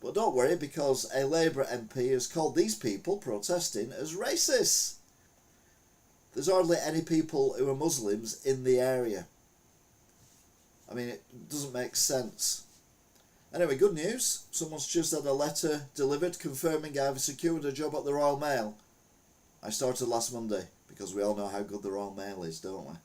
[SPEAKER 1] But don't worry, because a Labour MP has called these people protesting as racists. There's hardly any people who are Muslims in the area. I mean, it doesn't make sense. Anyway, good news. Someone's just had a letter delivered confirming I've secured a job at the Royal Mail. I started last Monday, because we all know how good the Royal Mail is, don't we?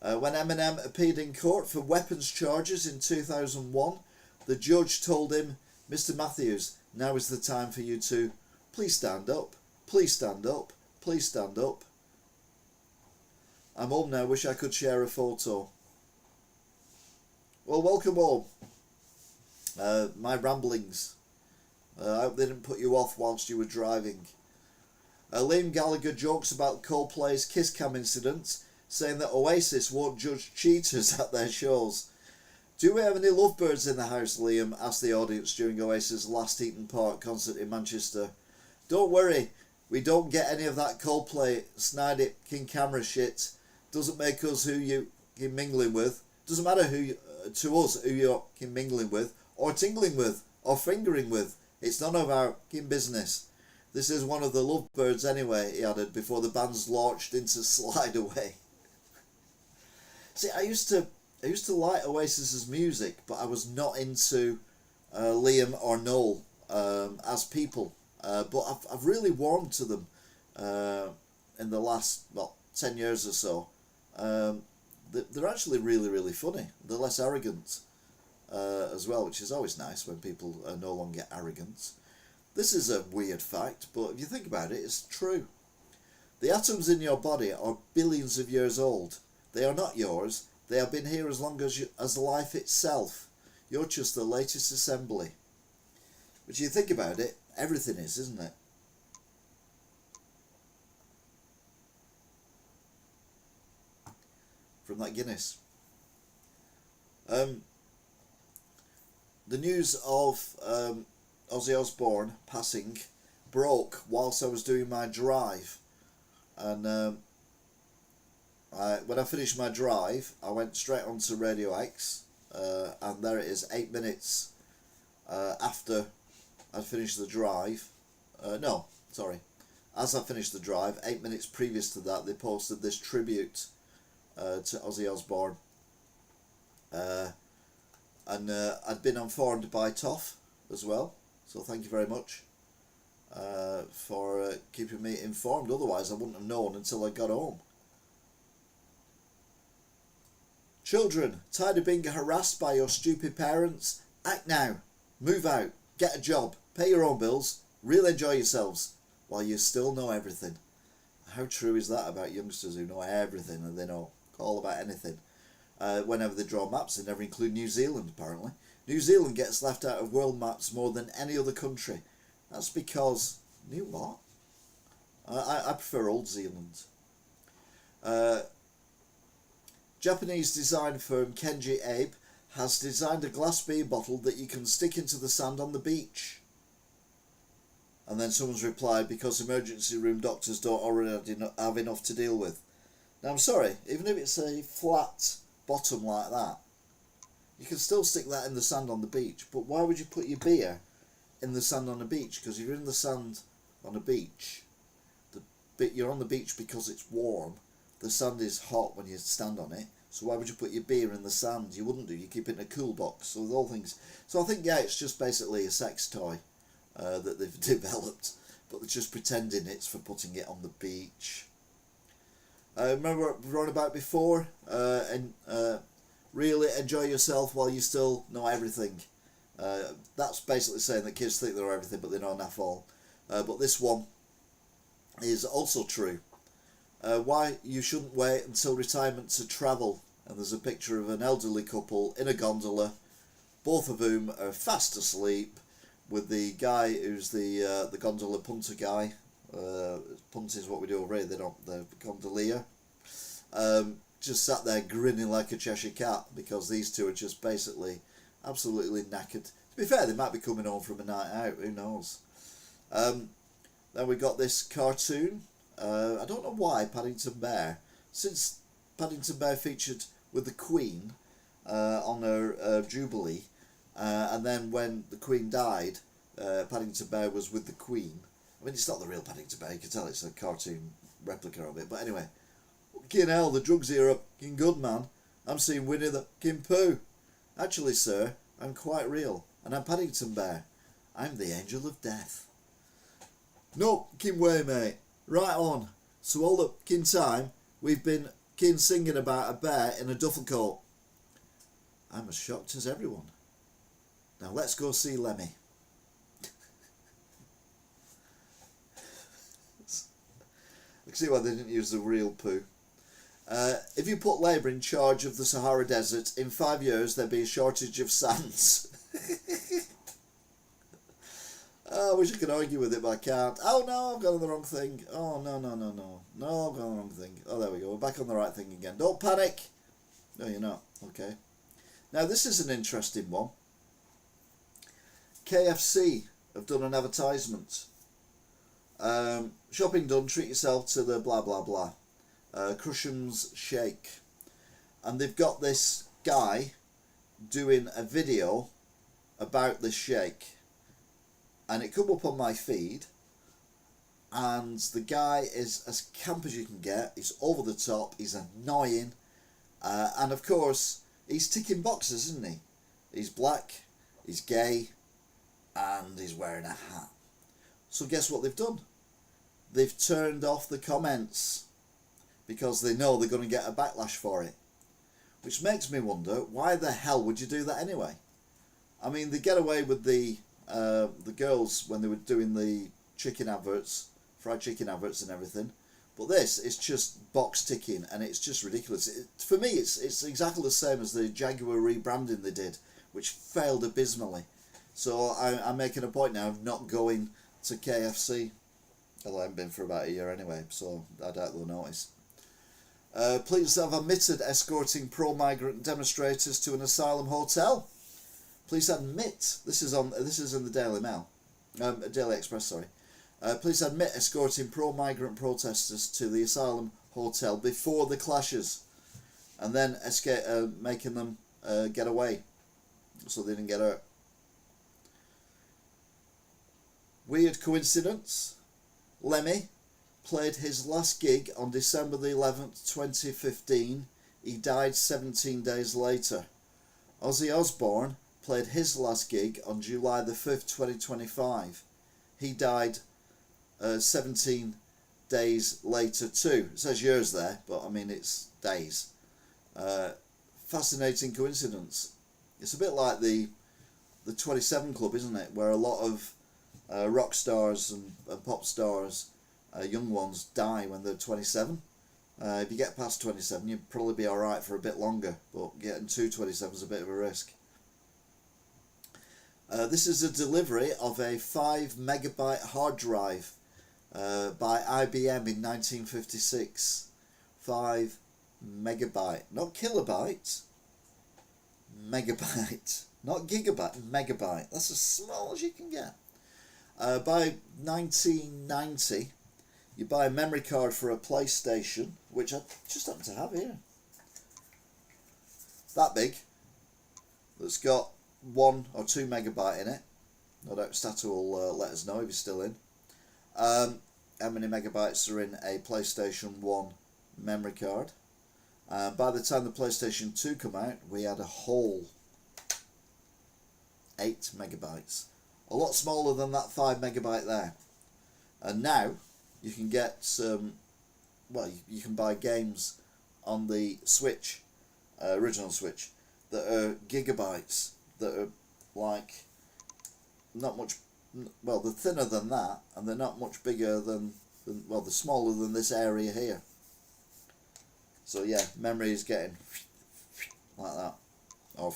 [SPEAKER 1] When Eminem appeared in court for weapons charges in 2001, the judge told him, "Mr. Matthews, now is the time for you to please stand up, please stand up, please stand up." I'm home now, wish I could share a photo. Well, welcome all. My ramblings I hope they didn't put you off whilst you were driving. Liam Gallagher jokes about Coldplay's Kiss Cam incident, saying that Oasis won't judge cheaters at their shows. Do we have any lovebirds in the house, Liam? Asked the audience during Oasis' last Eaton Park concert in Manchester. Don't worry, we don't get any of that Coldplay snide it king camera shit. Doesn't make us who you mingling with. Doesn't matter to us who you're mingling with, or tingling with, or fingering with. It's none of our business. This is one of the lovebirds anyway, he added, before the band's launched into Slide Away. See, I used to like Oasis's music, but I was not into Liam or Noel as people. But I've really warmed to them in the last 10 years or so. They're actually really, really funny. They're less arrogant as well, which is always nice when people are no longer arrogant. This is a weird fact, but if you think about it, it's true. The atoms in your body are billions of years old. They are not yours. They have been here as long as life itself. You're just the latest assembly. But you think about it, everything is, isn't it? From that Guinness. The news of Ozzy Osbourne passing broke whilst I was doing my drive, and when I finished my drive I went straight onto Radio X, and there it is, 8 minutes after I'd finished the drive, as I finished the drive, 8 minutes previous to that, they posted this tribute to Ozzy Osbourne, and I'd been informed by Toff as well. So thank you very much for keeping me informed. Otherwise I wouldn't have known until I got home. Children, tired of being harassed by your stupid parents? Act now. Move out. Get a job. Pay your own bills. Really enjoy yourselves while you still know everything. How true is that about youngsters who know everything and they know all about anything? Whenever they draw maps, they never include New Zealand, apparently. New Zealand gets left out of world maps more than any other country. That's because... New what? I prefer Old Zealand. Japanese design firm Kenji Abe has designed a glass beer bottle that you can stick into the sand on the beach. And then someone's replied, because emergency room doctors don't already have enough to deal with. Now I'm sorry, even if it's a flat bottom like that, you can still stick that in the sand on the beach. But why would you put your beer in the sand on the beach? Because if you're in the sand on a beach, you're on the beach because it's warm. The sand is hot when you stand on it. So why would you put your beer in the sand? You wouldn't do. You keep it in a cool box. So with all things. So I think, yeah, it's just basically a sex toy that they've developed, but they're just pretending it's for putting it on the beach. Remember what we've run about before? Really enjoy yourself while you still know everything. That's basically saying that kids think they know everything, but they know naff all. But this one is also true. Why you shouldn't wait until retirement to travel. And there's a picture of an elderly couple in a gondola, both of whom are fast asleep, with the guy who's the gondola punter guy. Punt is what we do over here. They're not the gondolier. Just sat there grinning like a Cheshire cat because these two are just basically absolutely knackered. To be fair, they might be coming home from a night out. Who knows? Then we got this cartoon. I don't know why Paddington Bear, since Paddington Bear featured with the Queen on her Jubilee, and then when the Queen died, Paddington Bear was with the Queen. I mean, it's not the real Paddington Bear, you can tell it's a cartoon replica of it, but anyway. Fucking hell, the drugs here are fucking good, man. I'm seeing Winnie the fucking Pooh. Actually, sir, I'm quite real, and I'm Paddington Bear. I'm the angel of death. No fucking way, mate. Right on. So all the fucking time, we've been fucking singing about a bear in a duffel coat. I'm as shocked as everyone. Now let's go see Lemmy. I can see why they didn't use the real Pooh. If you put Labour in charge of the Sahara Desert, in 5 years there'd be a shortage of sands. Oh, I wish I could argue with it, but I can't. Oh no, I've got on the wrong thing. Oh no, no, no, no. No, I've got on the wrong thing. Oh, there we go. We're back on the right thing again. Don't panic. No, you're not. Okay. Now, this is an interesting one. KFC have done an advertisement. Shopping done, treat yourself to the blah, blah, blah. Crushham's Shake. And they've got this guy doing a video about this shake. And it come up on my feed. And the guy is as camp as you can get. He's over the top. He's annoying. And of course, he's ticking boxes, isn't he? He's black, he's gay, and he's wearing a hat. So guess what they've done? They've turned off the comments because they know they're going to get a backlash for it. Which makes me wonder, why the hell would you do that anyway? I mean, they get away with the girls when they were doing the chicken adverts, fried chicken adverts and everything. But this is just box ticking, and it's just ridiculous. For me, it's exactly the same as the Jaguar rebranding they did, which failed abysmally. So I'm making a point now of not going to KFC. Although I haven't been for about a year anyway, so I doubt they'll notice. Police have admitted escorting pro-migrant demonstrators to an asylum hotel. Police admit, this is in the Daily Mail, Daily Express, sorry. Police admit escorting pro-migrant protesters to the asylum hotel before the clashes, and then making them get away, so they didn't get hurt. Weird coincidence. Lemmy played his last gig on December the 11th, 2015. He died 17 days later. Ozzy Osbourne played his last gig on July the 5th, 2025. He died 17 days later too. It says years there, but I mean it's days. Fascinating coincidence. It's a bit like the 27 Club, isn't it? Where a lot of rock stars and pop stars, young ones, die when they're 27. If you get past 27, you'd probably be alright for a bit longer, but getting to 27 is a bit of a risk. This is a delivery of a 5 megabyte hard drive by IBM in 1956. 5 megabyte, not kilobyte, megabyte, not gigabyte, megabyte. That's as small as you can get. By 1990, you buy a memory card for a PlayStation, which I just happen to have here. That big, that's got 1 or 2 megabyte in it. No doubt Stato will let us know if he's still in. How many megabytes are in a PlayStation 1 memory card. By the time the PlayStation 2 come out, we had a whole 8 megabytes. A lot smaller than that 5 megabyte there. And now you can get some, well, you can buy games on the Switch, original Switch, that are gigabytes, that are like not much, well, they're thinner than that, and they're not much bigger than well, they're smaller than this area here. So yeah, memory is getting like that. Or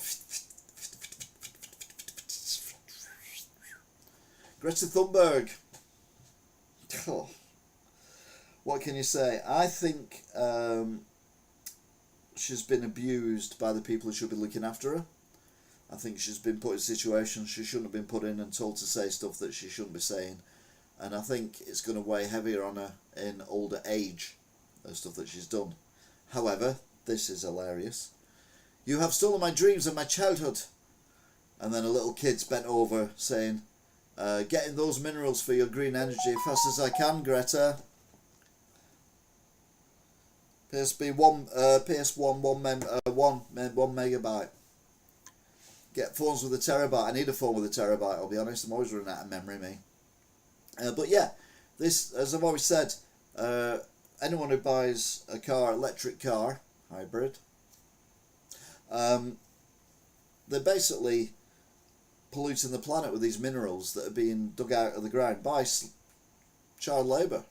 [SPEAKER 1] Greta Thunberg. Oh. What can you say? I think she's been abused by the people who should be looking after her. I think she's been put in situations she shouldn't have been put in and told to say stuff that she shouldn't be saying. And I think it's going to weigh heavier on her in older age, the stuff that she's done. However, this is hilarious. You have stolen my dreams and my childhood. And then a little kid's bent over saying, getting those minerals for your green energy fast as I can, Greta. PSP 1, PS1 1 megabyte. Get phones with a terabyte. I need a phone with a terabyte, I'll be honest. I'm always running out of memory, me. But yeah, this, as I've always said, anyone who buys a car, electric car, hybrid, they're basically polluting the planet with these minerals that are being dug out of the ground by child labour.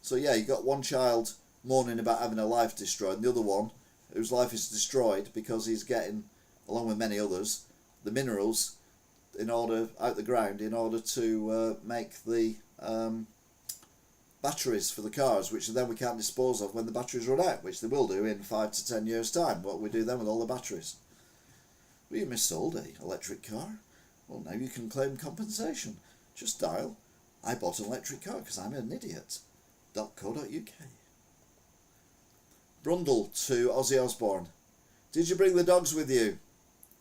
[SPEAKER 1] So yeah, you got one child mourning about having her life destroyed, and the other one whose life is destroyed because he's getting, along with many others, the minerals out the ground in order to make the batteries for the cars, which then we can't dispose of when the batteries run out, which they will do in 5 to 10 years time. What we do then with all the batteries? Well, you missold an electric car. Well, now you can claim compensation. Just dial "I bought an electric car because I'm an idiot.co.uk. Brundle to Ozzy Osbourne. Did you bring the dogs with you,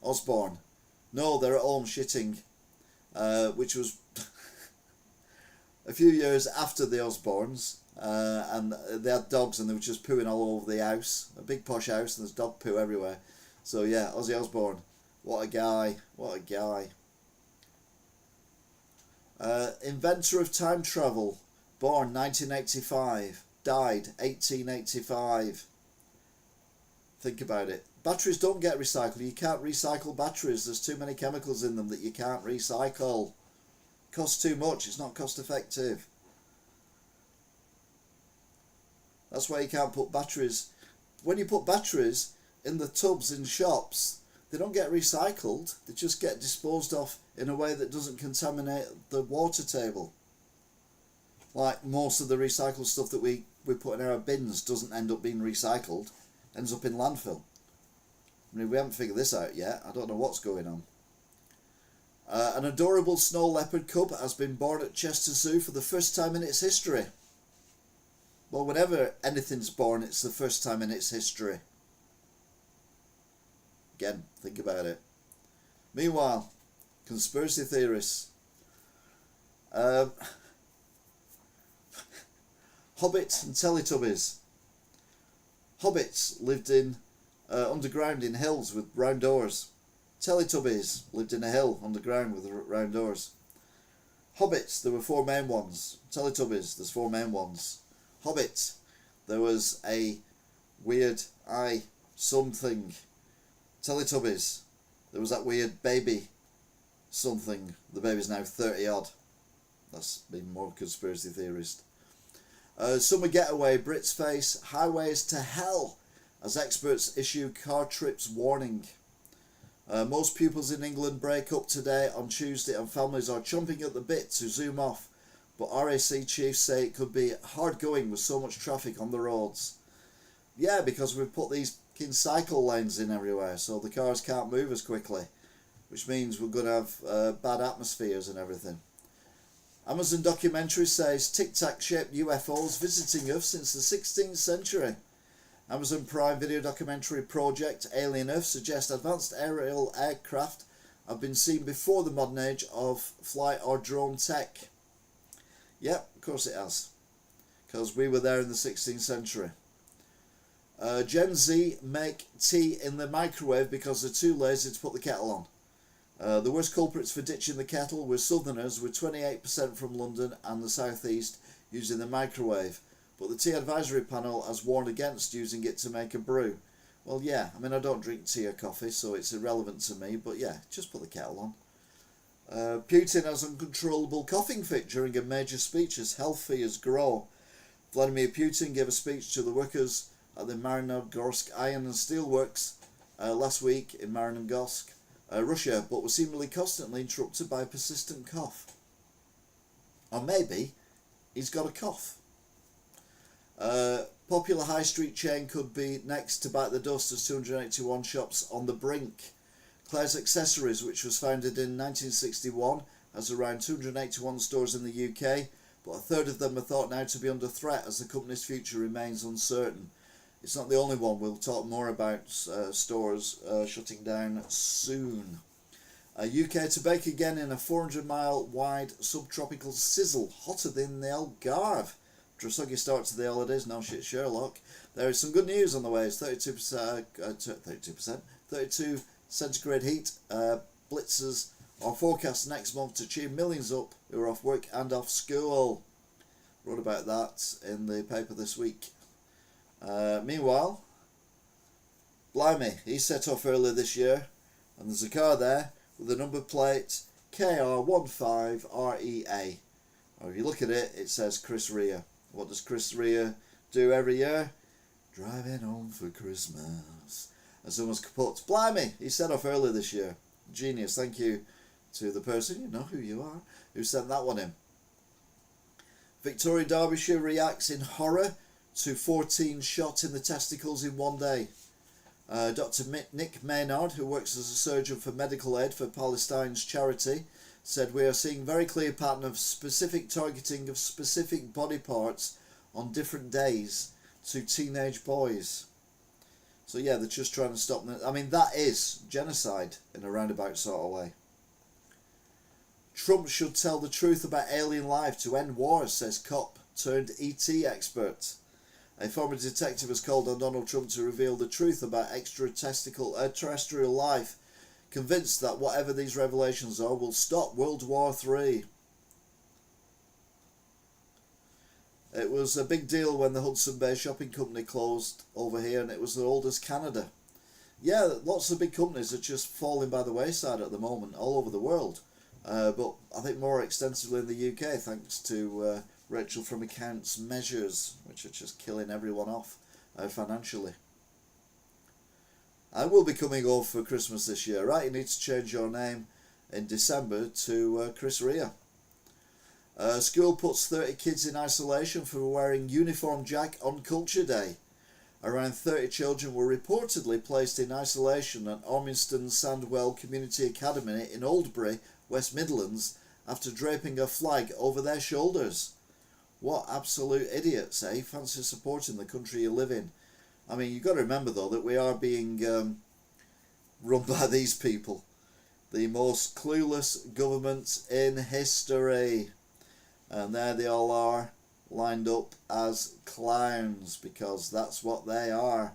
[SPEAKER 1] Osbourne? No, they're at home shitting, which was a few years after the Osbournes, and they had dogs and they were just pooing all over the house. A big posh house and there's dog poo everywhere. So yeah, Ozzy Osbourne, what a guy, what a guy. Inventor of time travel, born 1985, died 1885. Think about it. Batteries don't get recycled. You can't recycle batteries. There's too many chemicals in them that you can't recycle. Costs too much. It's not cost effective. That's why you can't put batteries. When you put batteries in the tubs in shops, they don't get recycled. They just get disposed of in a way that doesn't contaminate the water table. Like most of the recycled stuff that we put in our bins doesn't end up being recycled. Ends up in landfill. I mean, we haven't figured this out yet. I don't know what's going on. An adorable snow leopard cub has been born at Chester Zoo for the first time in its history. Well, whenever anything's born, it's the first time in its history. Again, think about it. Meanwhile, conspiracy theorists. Hobbits and Teletubbies. Hobbits lived in underground in hills with round doors. Teletubbies lived in a hill underground with round doors. Hobbits, there were 4 main ones. Teletubbies, there's 4 main ones. Hobbit, there was a weird eye something. Teletubbies, there was that weird baby something. The baby's now 30 odd. That's been more conspiracy theorist. Summer getaway, Brits face highways to hell as experts issue car trips warning. Most pupils in England break up today on Tuesday and families are chomping at the bit to zoom off, but RAC chiefs say it could be hard going with so much traffic on the roads. Yeah, because we've put these cycle lanes in everywhere so the cars can't move as quickly, which means we're going to have bad atmospheres and everything. Amazon documentary says Tic Tac shaped UFOs visiting Earth since the 16th century. Amazon Prime video documentary project Alien Earth suggests advanced aerial aircraft have been seen before the modern age of flight or drone tech. Yep, of course it has, because we were there in the 16th century. Gen Z make tea in the microwave because they're too lazy to put the kettle on. The worst culprits for ditching the kettle were southerners, with 28% from London and the southeast using the microwave. But the tea advisory panel has warned against using it to make a brew. Well, yeah, I mean, I don't drink tea or coffee, so it's irrelevant to me, but yeah, just put the kettle on. Putin has uncontrollable coughing fit during a major speech as health fears grow. Vladimir Putin gave a speech to the workers at the Marinogorsk Iron and Steel Works last week in Marinogorsk, Russia, but was seemingly constantly interrupted by a persistent cough. Or maybe he's got a cough. Popular high street chain could be next to bite the dust as 281 shops on the brink. Claire's Accessories, which was founded in 1961, has around 281 stores in the UK, but a third of them are thought now to be under threat as the company's future remains uncertain. It's not the only one. We'll talk more about stores shutting down soon. UK to bake again in a 400-mile wide subtropical sizzle, hotter than the Algarve. After a soggy start to the holidays, no shit Sherlock. There is some good news on the way. It's 32 centigrade heat. Blitzers are forecast next month to cheer millions up who are off work and off school. Wrote about that in the paper this week. Meanwhile, blimey, he set off earlier this year, and there's a car there with the number plate KR15REA. Or if you look at it, it says Chris Rea. What does Chris Rea do every year? Driving home for Christmas. And someone's kaput. Blimey, he set off earlier this year. Genius, thank you to the person, you know who you are, who sent that one in. Victoria, Derbyshire reacts in horror to 14 shot in the testicles in one day. Dr. Nick Maynard, who works as a surgeon for medical aid for Palestine's charity, said we are seeing very clear pattern of specific targeting of specific body parts on different days to teenage boys. So yeah, they're just trying to stop them. I mean, that is genocide in a roundabout sort of way. Trump should tell the truth about alien life to end wars, says cop turned ET expert. A former detective has called on Donald Trump to reveal the truth about extraterrestrial life, convinced that whatever these revelations are will stop World War III. It was a big deal when the Hudson Bay Shopping Company closed over here, and it was as old as Canada. Yeah, lots of big companies are just falling by the wayside at the moment all over the world. But I think more extensively in the UK, thanks to Rachel from Accounts measures, which are just killing everyone off financially. I will be coming home for Christmas this year, right? You need to change your name in December to Chris Rea. School puts 30 kids in isolation for wearing uniform jack on Culture Day. Around 30 children were reportedly placed in isolation at Ormiston Sandwell Community Academy in Oldbury, West Midlands, after draping a flag over their shoulders. What absolute idiots, eh? Fancy supporting the country you live in. I mean, you've got to remember, though, that we are being run by these people. The most clueless government in history. And there they all are, lined up as clowns, because that's what they are.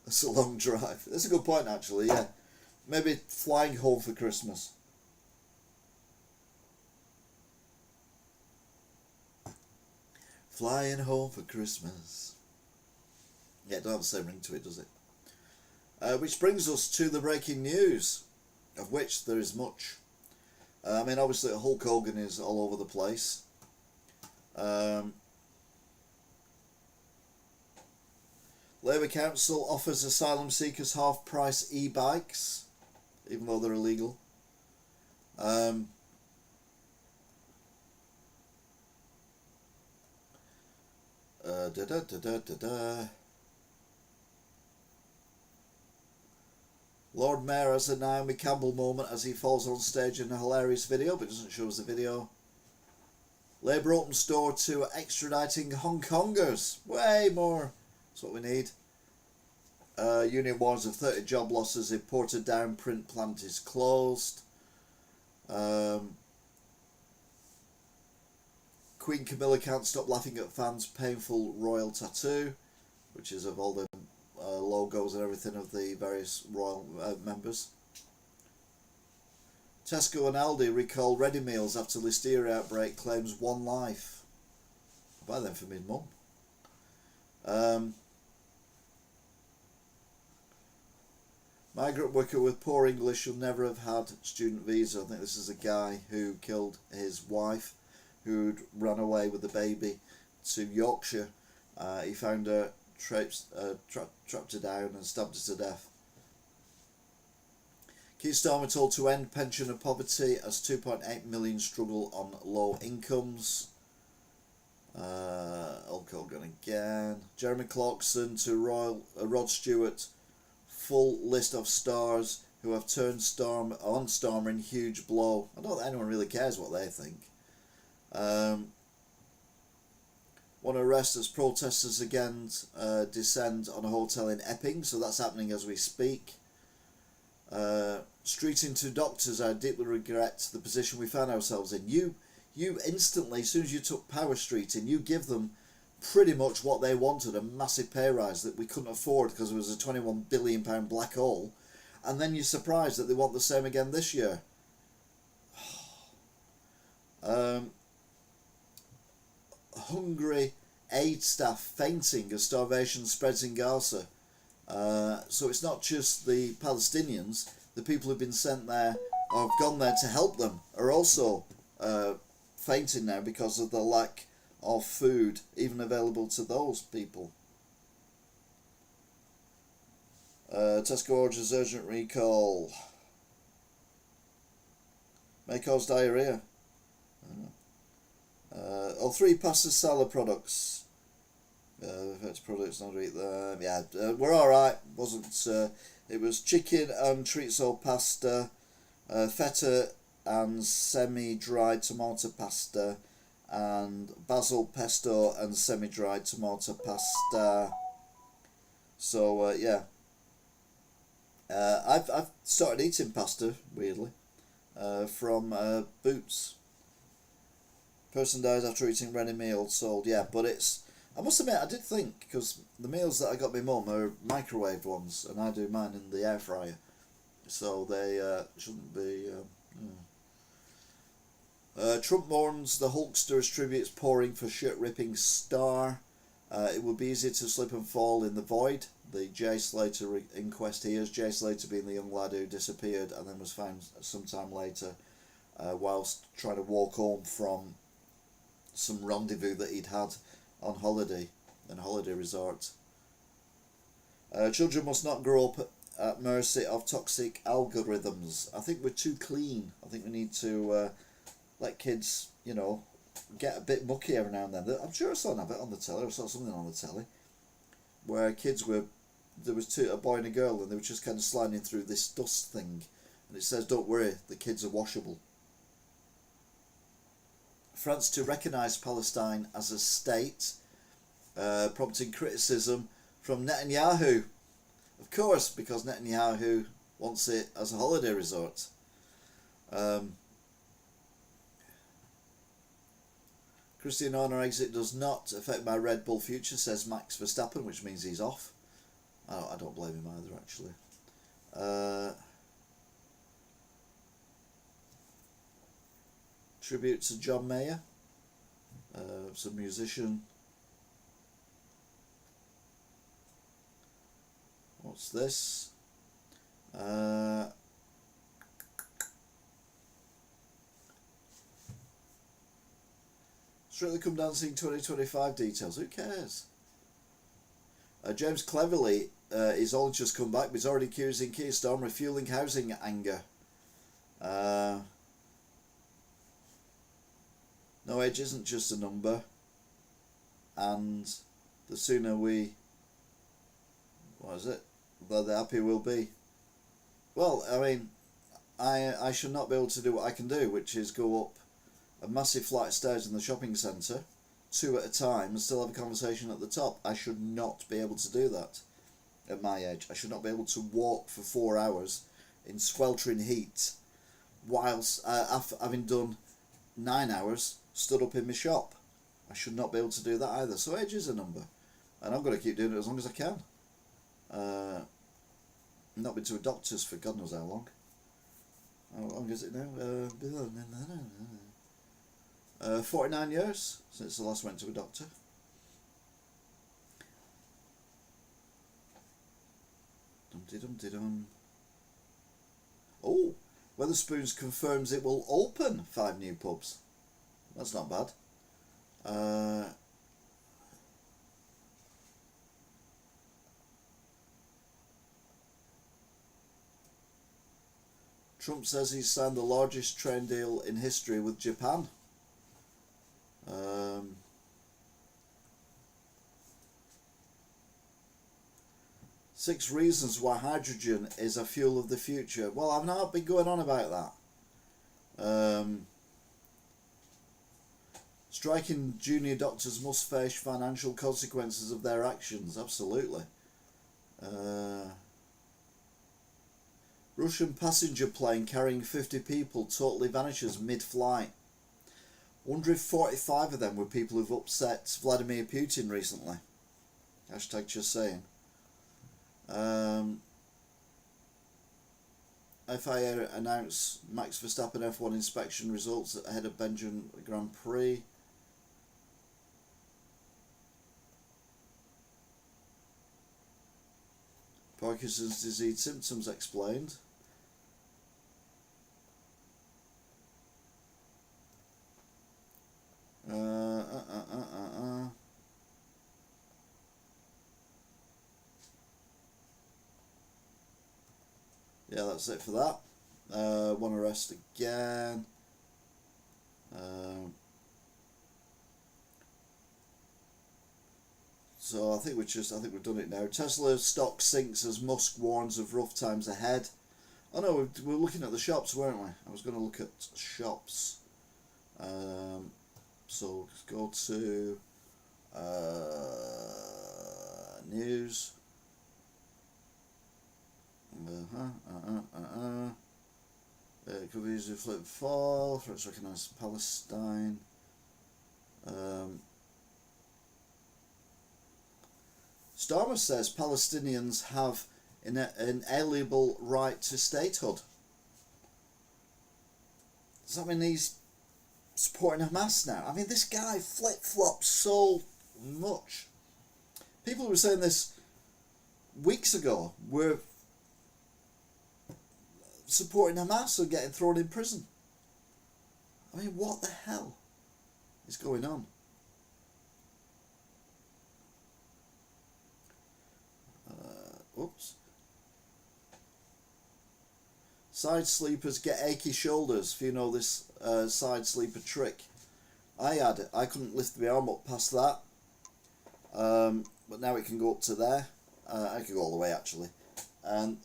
[SPEAKER 1] It's a long drive. That's a good point, actually, yeah. Maybe flying home for Christmas. Flying home for Christmas. Yeah, it don't have the same ring to it, does it? Which brings us to the breaking news, of which there is much. I mean, obviously Hulk Hogan is all over the place. Labour Council offers asylum seekers half-price e-bikes, even though they're illegal. Lord Mayor has a Naomi Campbell moment as he falls on stage in a hilarious video, but doesn't show us the video. Labour opens door to extraditing Hong Kongers. Way more. That's what we need. Union warns of 30 job losses if Portadown print plant is closed. Queen Camilla can't stop laughing at fans' painful royal tattoo, which is of all the logos and everything of the various royal members. Tesco and Aldi recall ready meals after listeria outbreak, claims one life. I'll buy them for me mum. Migrant worker with poor English should never have had student visa. I think this is a guy who killed his wife, who'd run away with the baby to Yorkshire. He found her, trapped her down and stabbed her to death. Keir Starmer told to end pension and poverty as 2.8 million struggle on low incomes. Hulk Hogan again. Jeremy Clarkson to Rod Stewart. Full list of stars who have turned on Starmer in huge blow. I don't think anyone really cares what they think. Want to arrest as protesters again descend on a hotel in Epping, so that's happening as we speak. Streeting to doctors, I deeply regret the position we found ourselves in. You instantly, as soon as you took power streeting, you give them pretty much what they wanted, a massive pay rise that we couldn't afford because it was a £21 billion black hole, and then you're surprised that they want the same again this year. Hungry aid staff fainting as starvation spreads in Gaza. So it's not just the Palestinians, the people who've been sent there or have gone there to help them are also fainting now because of the lack of food even available to those people. Tesco orders urgent recall. May cause diarrhea. All three pasta salad products. Veg products, not to eat them. Yeah, we're alright. Wasn't. It was chicken and chorizo pasta, feta and semi-dried tomato pasta, and basil pesto and semi-dried tomato pasta. So yeah, I've started eating pasta weirdly, from Boots. Person dies after eating ready meals sold. Yeah, but it's. I must admit, I did think, because the meals that I got my mum are microwave ones, and I do mine in the air fryer, so they shouldn't be. Trump mourns the Hulkster as tributes pouring for shit-ripping star. It would be easy to slip and fall in the void. The Jay Slater inquest hears. Jay Slater being the young lad who disappeared and then was found sometime later whilst trying to walk home from some rendezvous that he'd had on holiday, in a holiday resort. Children must not grow up at mercy of toxic algorithms. I think we're too clean. I think we need to let kids, get a bit mucky every now and then. I'm sure I saw an advert on the telly, I saw something on the telly, where kids were, there was a boy and a girl, and they were just kind of sliding through this dust thing, and it says, "Don't worry, the kids are washable." France to recognise Palestine as a state, prompting criticism from Netanyahu. Of course, because Netanyahu wants it as a holiday resort. Christian Horner exit does not affect my Red Bull future, says Max Verstappen, which means he's off. I don't blame him either, actually. Tribute to John Mayer, some musician. What's this? Strictly Come Dancing 2025 details. Who cares? James Cleverly is all just come back, but he's already accusing Keir Starmer of fueling housing anger. No, age isn't just a number, and the sooner we, the happier we'll be. Well, I mean, I should not be able to do what I can do, which is go up a massive flight of stairs in the shopping centre, 2 at a time, and still have a conversation at the top. I should not be able to do that at my age. I should not be able to walk for 4 hours in sweltering heat whilst having done 9 hours stood up in my shop. I should not be able to do that either. So age is a number, and I'm going to keep doing it as long as I can. Not been to a doctor's for God knows how long. How long is it now? 49 years since I last went to a doctor. Dum-de-dum-de-dum. Oh, Wetherspoons confirms it will open 5 new pubs. That's not bad. Trump says he's signed the largest train deal in history with Japan. 6 reasons why hydrogen is a fuel of the future. Well, I've not been going on about that. Striking junior doctors must face financial consequences of their actions. Absolutely. Russian passenger plane carrying 50 people totally vanishes mid-flight. Wonder if 45 of them were people who've upset Vladimir Putin recently. Hashtag just saying. FIA announced Max Verstappen F1 inspection results ahead of Belgian Grand Prix. Parkinson's disease symptoms explained. Yeah, that's it for that. One arrest again. So I think we've done it now. Tesla stock sinks as Musk warns of rough times ahead. Oh no, we're looking at the shops, weren't we? I was going to look at shops. So let's go to news. Could be easily flip fall. Threats recognised Palestine. Starmer says Palestinians have an inalienable right to statehood. Does that mean he's supporting Hamas now? I mean, this guy flip-flops so much. People who were saying this weeks ago were supporting Hamas and getting thrown in prison. I mean, what the hell is going on? Oops. Side sleepers get achy shoulders. If you know this side sleeper trick, I had it. I couldn't lift my arm up past that, but now it can go up to there. I can go all the way actually, and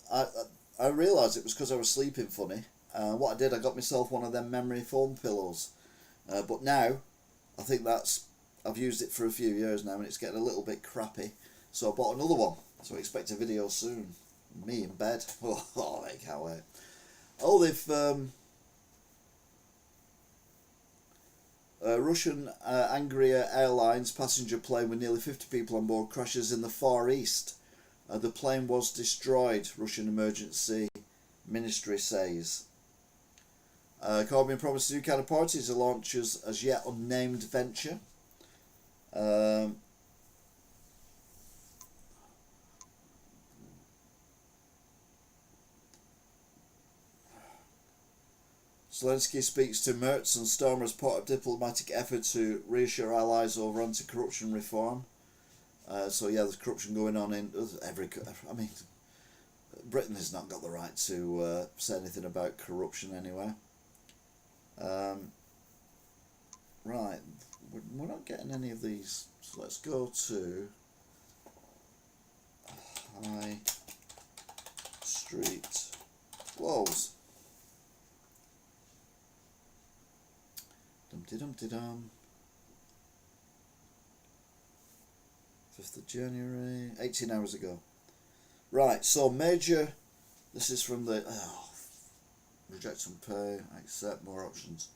[SPEAKER 1] I realised it was because I was sleeping funny. What I did, I got myself one of them memory foam pillows, but now I think I've used it for a few years now, and it's getting a little bit crappy. So I bought another one. So expect a video soon. Me in bed. Oh, I can't wait. Oh, they've Russian Angria Airlines passenger plane with nearly 50 people on board crashes in the Far East. The plane was destroyed, Russian Emergency Ministry says. Corbyn promised new kind of parties to launch as yet unnamed venture. Zelensky speaks to Merz and Starmer as part of diplomatic effort to reassure allies over anti-corruption reform. So yeah, there's corruption going on in every. I mean, Britain has not got the right to say anything about corruption anywhere. Right, we're not getting any of these. So let's go to High Street Wolves. Dum-de-dum-de-dum. 5th of January, 18 hours ago. Right, so major, this is from the, reject and pay, accept more options.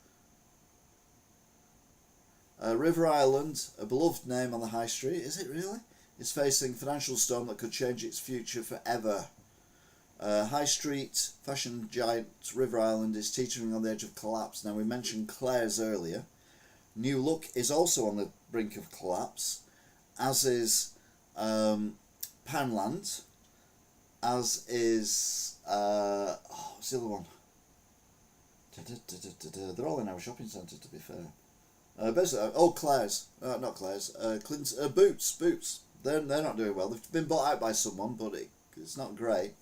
[SPEAKER 1] River Island, a beloved name on the high street, is it really? Is facing financial storm that could change its future forever. High street fashion giant River Island is teetering on the edge of collapse. Now, we mentioned Claire's earlier. New Look is also on the brink of collapse, as is Poundland, as is what's the other one? They're all in our shopping centre, to be fair. Basically, Claire's, not Claire's, Boots. They're not doing well. They've been bought out by someone, but it's not great.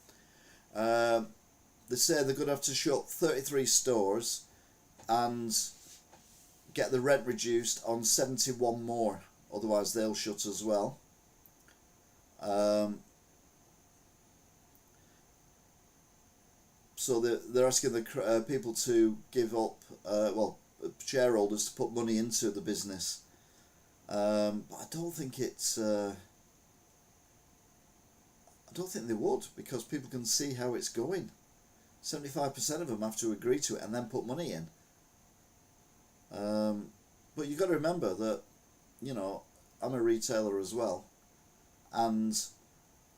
[SPEAKER 1] They say they're going to have to shut 33 stores and get the rent reduced on 71 more, otherwise they'll shut as well. So they're asking the people to give up, shareholders to put money into the business. But I don't think it's. I don't think they would, because people can see how it's going. 75% of them have to agree to it and then put money in. But you've got to remember that, I'm a retailer as well, and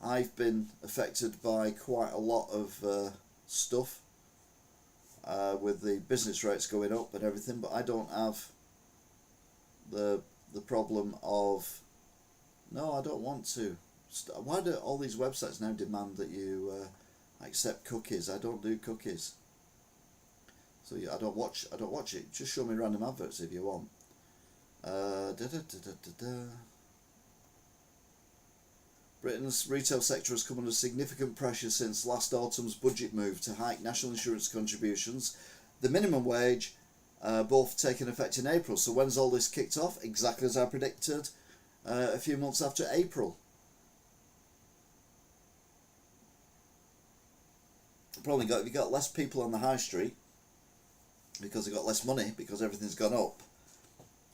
[SPEAKER 1] I've been affected by quite a lot of stuff with the business rates going up and everything, but I don't have the problem of, no, I don't want to. Why do all these websites now demand that you accept cookies? I don't do cookies. So yeah, I don't watch it. Just show me random adverts if you want. Britain's retail sector has come under significant pressure since last autumn's budget move to hike national insurance contributions, the minimum wage, both taking effect in April. So when's all this kicked off? Exactly as I predicted, a few months after April. Probably if you got less people on the high street because they've got less money because everything's gone up,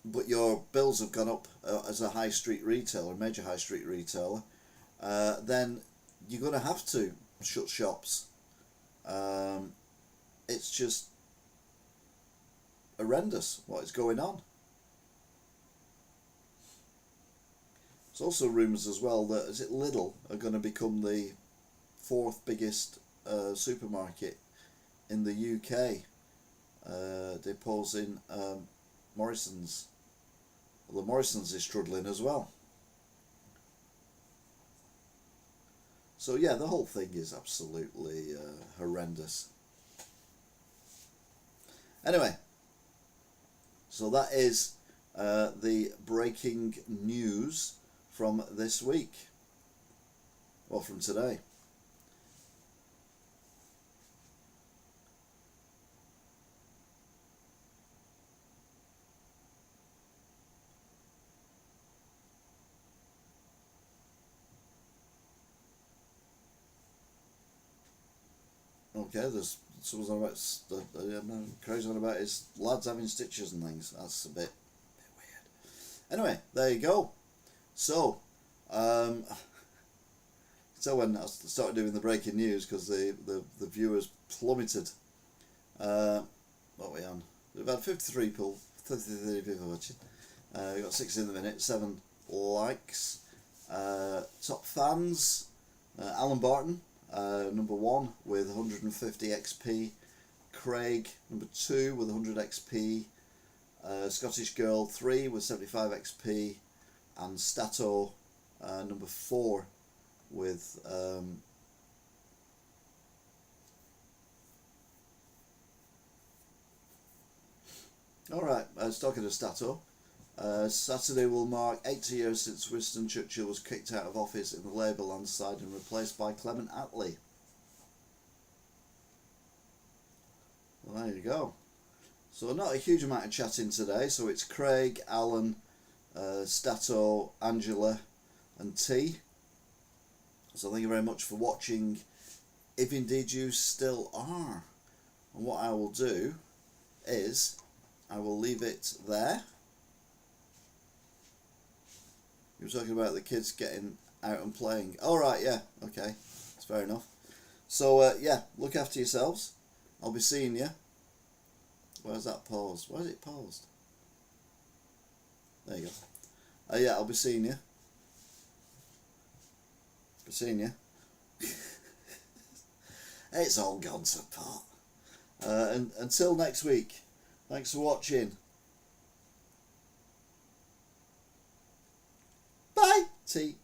[SPEAKER 1] but your bills have gone up as a high street retailer, major high street retailer, then you're going to have to shut shops. It's just horrendous what is going on. There's also rumours as well that Lidl are going to become the fourth biggest supermarket in the UK, deposing Morrison's. Well, the Morrison's is struggling as well. So yeah, the whole thing is absolutely horrendous. Anyway, so that is the breaking news from this week, or from today. Okay, there's someone's on about crazy on about his lads having stitches and things. That's a bit weird. Anyway, there you go. So, so when I started doing the breaking news, because the viewers plummeted. What are we on? We've had 53 people watching. We've got 6 in the minute, 7 likes. Top fans, Alan Barton. Number 1 with 150 XP, Craig number 2 with 100 XP, Scottish Girl 3 with 75 XP, and Stato number 4 with alright, talking of Stato, Saturday will mark 80 years since Winston Churchill was kicked out of office in the Labour landslide and replaced by Clement Attlee. Well, there you go. So not a huge amount of chatting today, so it's Craig, Alan, Stato, Angela and T. So thank you very much for watching, if indeed you still are. And what I will do is I will leave it there. You were talking about the kids getting out and playing. Oh, right, yeah, okay, that's fair enough. So, yeah, look after yourselves. I'll be seeing you. Where's that paused? Why is it paused? There you go. Yeah, I'll be seeing you. Be seeing you. It's all gone to pot. And until next week, thanks for watching. Bye. T.